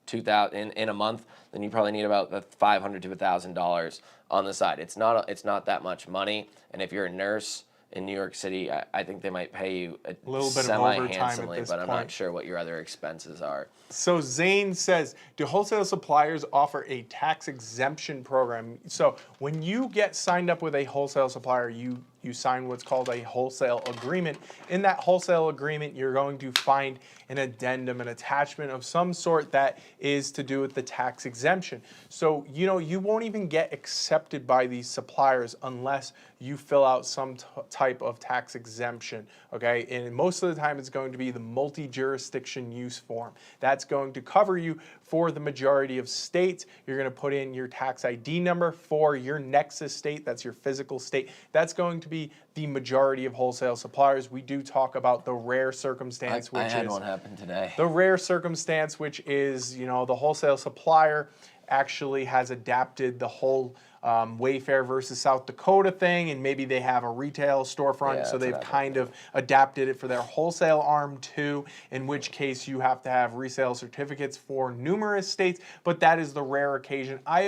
2,000 in a month. Then you probably need about $500 to $1,000 on the side. It's not that much money. And if you're a nurse in New York City, I think they might pay you a little bit of overtime at this but I'm not sure what your other expenses are. So Zane says, do wholesale suppliers offer a tax exemption program? So when you get signed up with a wholesale supplier, you sign what's called a wholesale agreement. In that wholesale agreement, you're going to find an addendum, an attachment of some sort that is to do with the tax exemption. So, you won't even get accepted by these suppliers unless you fill out some type of tax exemption, okay? And most of the time, it's going to be the multi-jurisdiction use form. That's going to cover you for the majority of states. You're going to put in your tax ID number for your nexus state. That's your physical state. That's going to be the majority of wholesale suppliers. We do talk about the rare circumstance, I had one happen today. The rare circumstance, which is, the wholesale supplier actually has adapted the whole Wayfair versus South Dakota thing, and maybe they have a retail storefront, so they've kind of adapted it for their wholesale arm too, in which case you have to have resale certificates for numerous states, but that is the rare occasion. I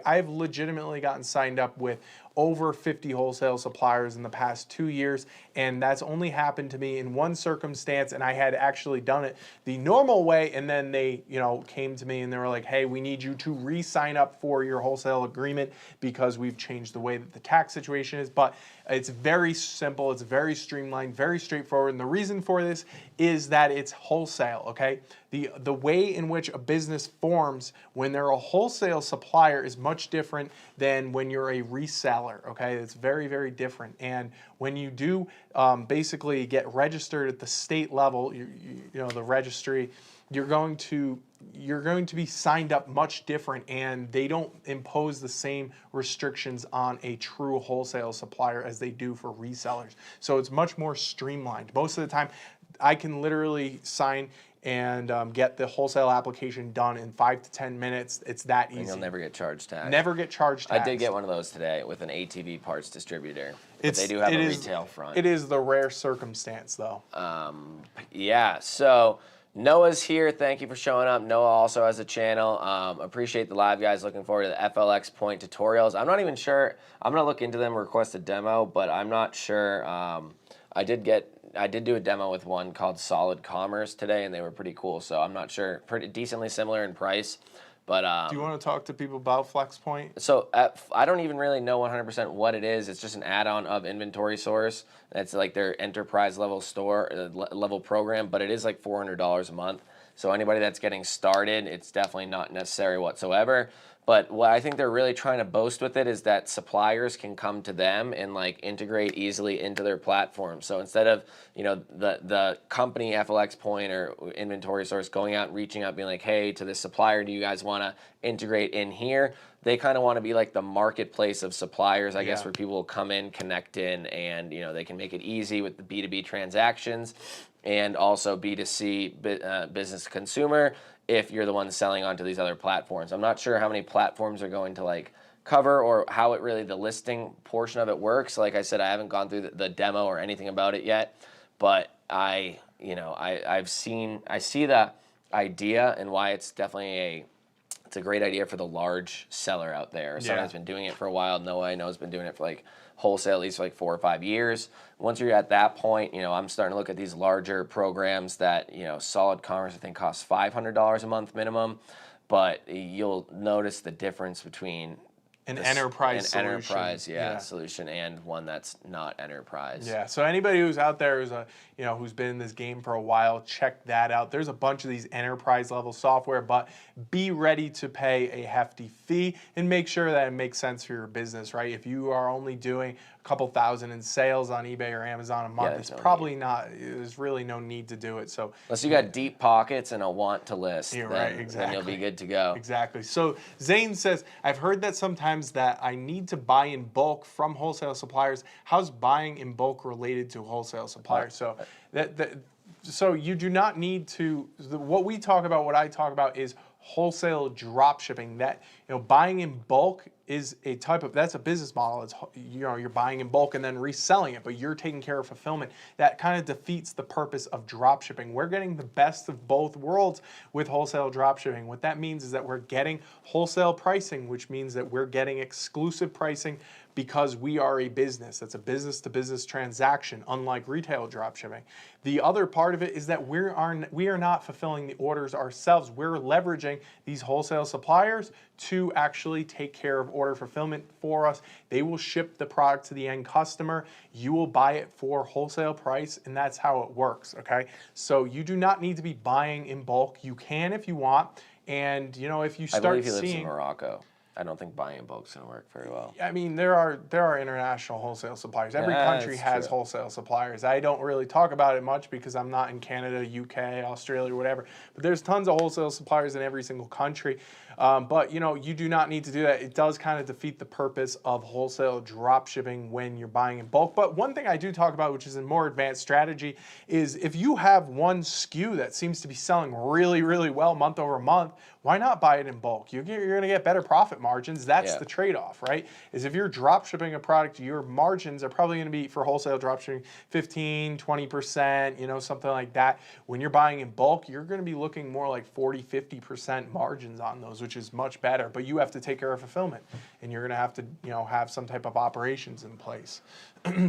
have legitimately gotten signed up with over 50 wholesale suppliers in the past 2 years, and that's only happened to me in one circumstance, and I had actually done it the normal way, and then they came to me and they were like, hey, we need you to re-sign up for your wholesale agreement because we've changed the way that the tax situation is. But It's very simple, it's very streamlined, very straightforward. And the reason for this is that it's wholesale, okay? The way in which a business forms when they're a wholesale supplier is much different than when you're a reseller, okay? It's very, very different. And when you do basically get registered at the state level, you know, the registry, you're going to be signed up much different, and they don't impose the same restrictions on a true wholesale supplier as they do for resellers. So it's much more streamlined. Most of the time, I can literally sign and get the wholesale application done in 5 to 10 minutes. It's that easy. And you'll never get charged tax. Never get charged tax. I did get one of those today with an ATV parts distributor. But they do have a retail front. It is the rare circumstance, though. Yeah, so Noah's here. Thank you for showing up. Noah also has a channel. Appreciate the live, guys. Looking forward to the FLX point tutorials. I'm not even sure. I'm going to look into them, request a demo, but I'm not sure. I did do a demo with one called Solid Commerce today, and they were pretty cool. So I'm not sure. Pretty decently similar in price. But do you want to talk to people about FlexPoint? So I don't even really know 100% what it is. It's just an add-on of Inventory Source. It's like their enterprise level store level program, but it is like $400 a month. So anybody that's getting started, it's definitely not necessary whatsoever. But what I think they're really trying to boast with it is that suppliers can come to them and like integrate easily into their platform. So instead of, you know, the company FLX Point or Inventory Source going out and reaching out being like, hey, to this supplier, do you guys want to integrate in here? They kind of want to be like the marketplace of suppliers, I guess, where people will come in, connect in, and, you know, they can make it easy with the B2B transactions and also B2C, business to consumer, if you're the one selling onto these other platforms. I'm not sure how many platforms are going to like cover or how it really the listing portion of it works. Like I said, I haven't gone through the demo or anything about it yet, but I see the idea and why it's definitely it's a great idea for the large seller out there. Someone who's been doing it for a while. Noah, I know, has been doing it for like wholesale at least for like 4 or 5 years. Once you're at that point, you know, I'm starting to look at these larger programs that, you know, Solid Commerce I think costs $500 a month minimum, but you'll notice the difference between an enterprise solution. Solution and one that's not enterprise. Yeah, so anybody who's out there who's who's been in this game for a while, check that out. There's a bunch of these enterprise level software, but be ready to pay a hefty fee and make sure that it makes sense for your business, right? If you are only doing a couple thousand in sales on eBay or Amazon a month, it's probably not, there's really no need to do it. So unless you got deep pockets and a want to list, then you'll be good to go. Exactly. So Zane says, I've heard that sometimes that I need to buy in bulk from wholesale suppliers. How's buying in bulk related to wholesale suppliers? So so you do not need to, what I talk about is wholesale drop shipping. That, you know, buying in bulk is a type of, that's a business model. It's, you know, you're buying in bulk and then reselling it, but you're taking care of fulfillment. That kind of defeats the purpose of drop shipping. We're getting the best of both worlds with wholesale drop shipping. What that means is that we're getting wholesale pricing, which means that we're getting exclusive pricing because we are a business. That's a business-to-business transaction, unlike retail dropshipping. The other part of it is that we are not fulfilling the orders ourselves. We're leveraging these wholesale suppliers to actually take care of order fulfillment for us. They will ship the product to the end customer. You will buy it for wholesale price, and that's how it works, okay? So you do not need to be buying in bulk. You can if you want, and you know, if you start seeing... I believe he lives in Morocco. I don't think buying in bulk is going to work very well. I mean, there are international wholesale suppliers. Every country has wholesale suppliers. I don't really talk about it much because I'm not in Canada, UK, Australia, whatever. But there's tons of wholesale suppliers in every single country. But, you know, you do not need to do that. It does kind of defeat the purpose of wholesale drop shipping when you're buying in bulk. But one thing I do talk about, which is a more advanced strategy, is if you have one SKU that seems to be selling really, really well month over month, why not buy it in bulk? You're going to get better profit margins. That's the trade-off, right? Is if you're drop shipping a product, your margins are probably going to be, for wholesale drop shipping, 15, 20%, you know, something like that. When you're buying in bulk, you're going to be looking more like 40, 50% margins on those, which is much better. But you have to take care of fulfillment, and you're going to have to, you know, have some type of operations in place.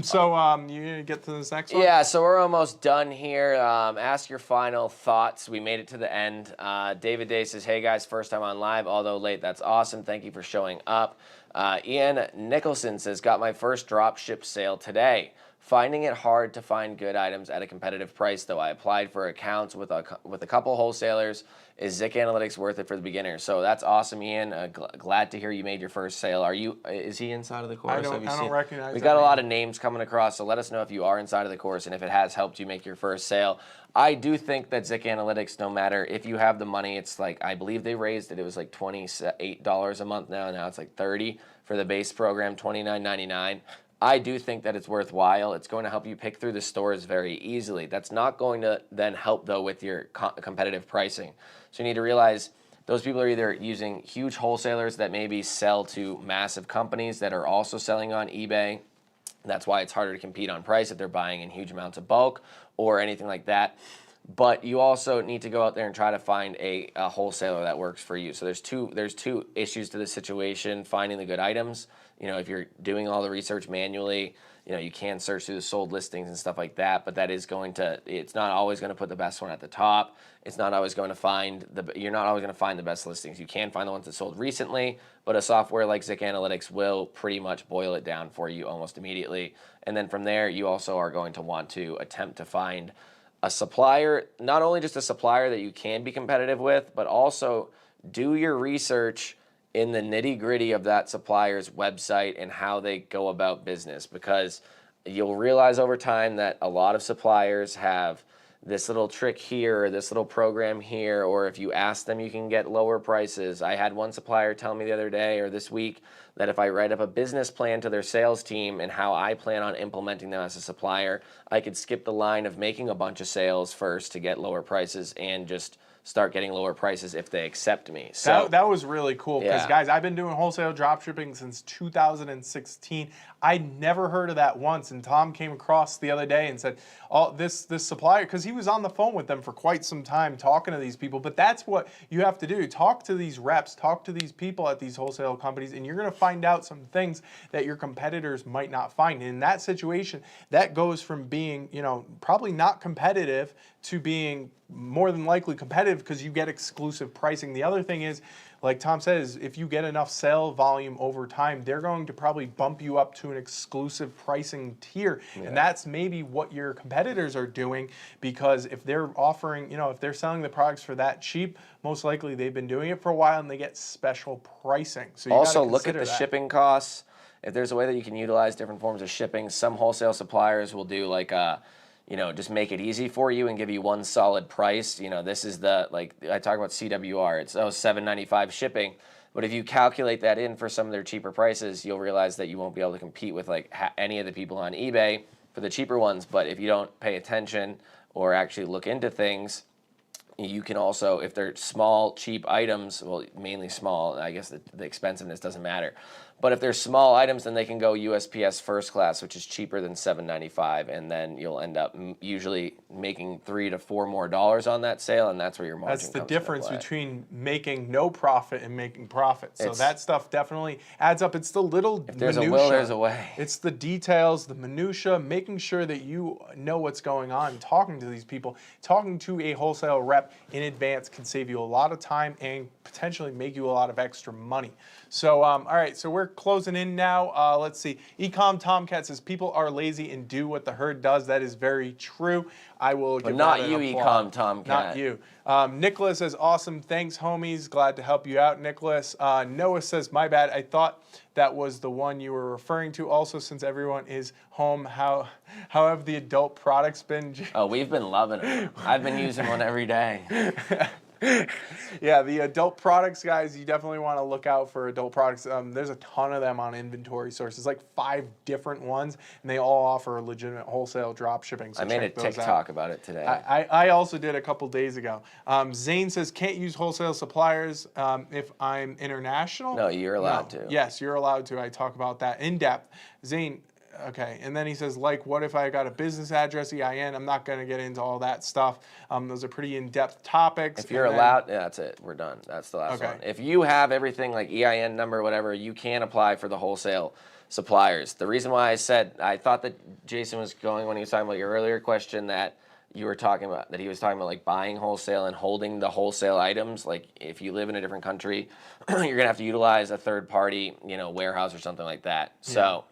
So you going to get to this next one? Yeah, so we're almost done here. Ask your final thoughts. We made it to the end. David Day says, hey guys, first time on live, although late, that's awesome. Thank you for showing up. Ian Nicholson says, got my first drop ship sale today. Finding it hard to find good items at a competitive price, though. I applied for accounts with a couple wholesalers. Is Zik Analytics worth it for the beginner? So that's awesome, Ian. Glad to hear you made your first sale. Is he inside of the course? I don't recognize. We got a lot of names coming across, so let us know if you are inside of the course and if it has helped you make your first sale. I do think that Zik Analytics, no matter if you have the money, it's like, I believe they raised it. It was like $28 a month now. Now it's like $30 for the base program, $29.99. I do think that it's worthwhile. It's going to help you pick through the stores very easily. That's not going to then help, though, with your competitive pricing. So you need to realize those people are either using huge wholesalers that maybe sell to massive companies that are also selling on eBay. That's why it's harder to compete on price if they're buying in huge amounts of bulk or anything like that. But you also need to go out there and try to find a wholesaler that works for you. So there's two issues to this situation: finding the good items. If you're doing all the research manually, you can search through the sold listings and stuff like that, but it's not always going to put the best one at the top. It's not always going to find you're not always going to find the best listings. You can find the ones that sold recently, but a software like Zik Analytics will pretty much boil it down for you almost immediately. And then from there, you also are going to want to attempt to find a supplier, not only just a supplier that you can be competitive with, but also do your research in the nitty-gritty of that supplier's website and how they go about business, because you'll realize over time that a lot of suppliers have this little trick here or this little program here, or if you ask them, you can get lower prices. I had one supplier tell me the other day or this week that if I write up a business plan to their sales team and how I plan on implementing them as a supplier, I could skip the line of making a bunch of sales first to get lower prices and just start getting lower prices if they accept me. So that was really cool because, Yeah. guys, I've been doing wholesale dropshipping since 2016. I never heard of that once, and Tom came across the other day and said, "Oh, this supplier," because he was on the phone with them for quite some time talking to these people. But that's what you have to do: talk to these reps, talk to these people at these wholesale companies, and you're going to find out some things that your competitors might not find. And in that situation, that goes from being, probably not competitive to being more than likely competitive because you get exclusive pricing. The other thing is, like Tom says, if you get enough sale volume over time, they're going to probably bump you up to an exclusive pricing tier. Yeah. And that's maybe what your competitors are doing, because if they're offering, if they're selling the products for that cheap, most likely they've been doing it for a while and they get special pricing. So you also look at the shipping costs. If there's a way that you can utilize different forms of shipping, some wholesale suppliers will do like just make it easy for you and give you one solid price. This is I talk about CWR. It's $7.95 shipping. But if you calculate that in for some of their cheaper prices, you'll realize that you won't be able to compete with any of the people on eBay for the cheaper ones. But if you don't pay attention or actually look into things, you can also, if they're small, cheap items, well, mainly small, I guess the expensiveness doesn't matter. But if they're small items, then they can go USPS first class, which is cheaper than $7.95, and then you'll end up usually making $3 to $4 more on that sale, and that's where your margin comes into play. That's the difference between making no profit and making profit. So that stuff definitely adds up. It's the little If there's minutia. A will, there's a way. It's the details, the minutia, making sure that you know what's going on, talking to these people. Talking to a wholesale rep in advance can save you a lot of time and potentially make you a lot of extra money. So, all right, so we're closing in now. Let's see. Ecom Tomcat says, people are lazy and do what the herd does. That is very true. I will give not that you, an applaud. Ecom Tomcat. Not you. Nicholas says, awesome. Thanks, homies. Glad to help you out, Nicholas. Noah says, my bad. I thought that was the one you were referring to. Also, since everyone is home, how have the adult products been? Oh, we've been loving it. I've been using one every day. Yeah, the adult products, guys, you definitely want to look out for adult products. There's a ton of them on inventory sources, like 5 different ones, and they all offer legitimate wholesale drop shipping. So I made a TikTok about it today. I also did a couple days ago. Zane says, can't use wholesale suppliers if I'm international? No, you're allowed to. Yes, you're allowed to. I talk about that in depth. Zane, okay, and then he says, what if I got a business address, EIN? I'm not going to get into all that stuff. Those are pretty in-depth topics. If you're allowed, yeah, that's it. We're done. That's the last one. If you have everything like EIN number, whatever, you can apply for the wholesale suppliers. The reason why I thought that Jason was going when he was talking about your earlier question that you were talking about that he was talking about like buying wholesale and holding the wholesale items. Like if you live in a different country, you're gonna have to utilize a third party, warehouse or something like that. So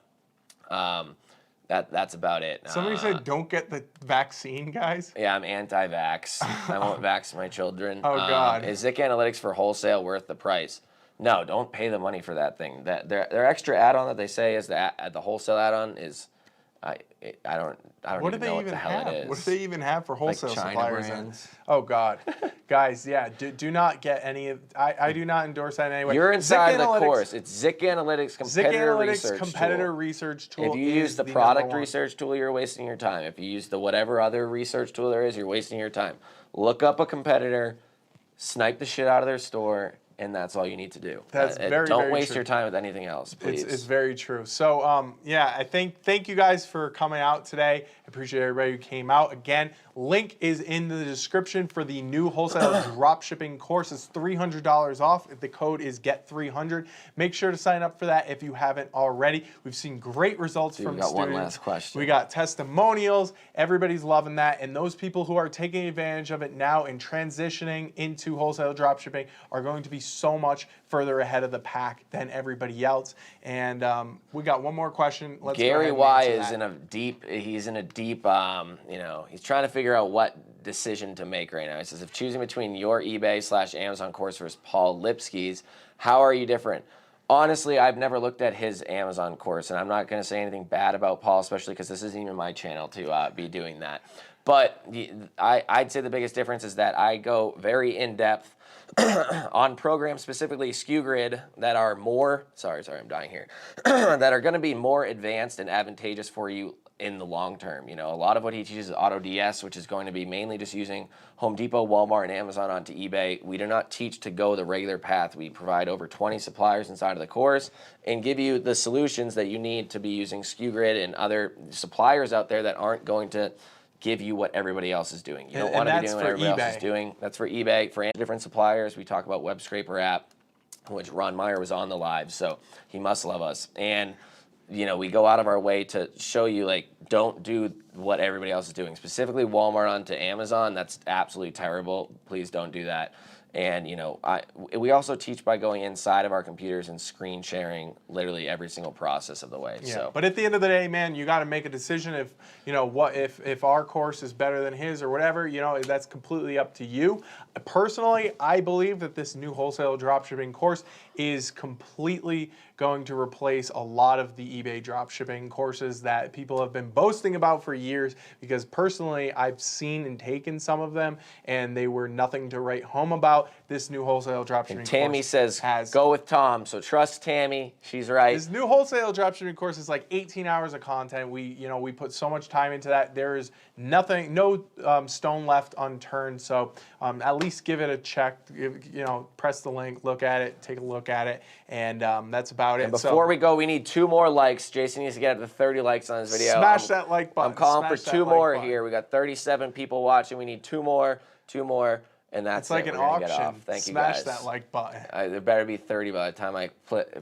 that's about it. Somebody said don't get the vaccine, guys. Yeah, I'm anti-vax. I won't vax my children. Oh God. Is Zik Analytics for wholesale worth the price? No, don't pay the money for that thing. That their extra add-on that they say is the wholesale add-on is, I don't What do even they know what even the hell have? it is. What do they even have for wholesale China suppliers? brands. Oh God, guys, yeah, do not get any of. I do not endorse that in any way. You're inside the Analytics- course. It's Zik Analytics competitor research competitor tool. research tool. If you is use the number product one. research tool, you're wasting your time. If you use the whatever other research tool there is, you're wasting your time. Look up a competitor, snipe the shit out of their store, and that's all you need to do. That's very Don't very waste true. your time with anything else, please. It's very true. So yeah, thank you guys for coming out today. I appreciate everybody who came out. Again, link is in the description for the new wholesale dropshipping course. It's $300 off. The code is GET300. Make sure to sign up for that if you haven't already. We've seen great results from we got students. one last question. We got testimonials. Everybody's loving that. And those people who are taking advantage of it now and transitioning into wholesale dropshipping are going to be so much further ahead of the pack than everybody else. And we got one more question. Let's go Gary ahead and Y answer is that. in a deep, he's trying to figure out what decision to make right now. He says, if choosing between your eBay/Amazon course versus Paul Lipsky's, how are you different? Honestly, I've never looked at his Amazon course, and I'm not going to say anything bad about Paul, especially because this isn't even my channel to be doing that. But I'd say the biggest difference is that I go very in-depth on programs, specifically SKUGrid, that are more, sorry, I'm dying here, that are going to be more advanced and advantageous for you in the long term. A lot of what he teaches is AutoDS, which is going to be mainly just using Home Depot, Walmart, and Amazon onto eBay. We do not teach to go the regular path. We provide over 20 suppliers inside of the course and give you the solutions that you need to be using SKUGrid and other suppliers out there that aren't going to give you what everybody else is doing. You don't want to be doing what everybody else is doing. That's for eBay. For different suppliers, we talk about Web Scraper app, which Ron Meyer was on the live, so he must love us. And we go out of our way to show you, like, don't do what everybody else is doing. Specifically Walmart onto Amazon, that's absolutely terrible. Please don't do that. And we also teach by going inside of our computers and screen sharing literally every single process of the way. Yeah. So, But at the end of the day, man, you got to make a decision. If if our course is better than his or whatever, that's completely up to you. Personally, I believe that this new wholesale dropshipping course is completely going to replace a lot of the eBay dropshipping courses that people have been boasting about for years, because personally I've seen and taken some of them and they were nothing to write home about. This new wholesale dropshipping and Tammy course says, go with Tom, so trust Tammy. She's right. This new wholesale dropshipping course is like 18 hours of content. We put so much time into that. There is nothing, no stone left unturned. So at least give it a check. Press the link, look at it, take a look at it, and that's about it. And before we go, we need 2 more likes. Jason needs to get up to 30 likes on this video. Smash that like button. I'm calling Smash for 2 that like more button. here. We got 37 people watching. We need 2 more, and that's It's like it. an We're gonna get auction. off. Thank you Smash guys. that like button. There better be 30 by the time I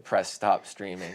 press stop streaming.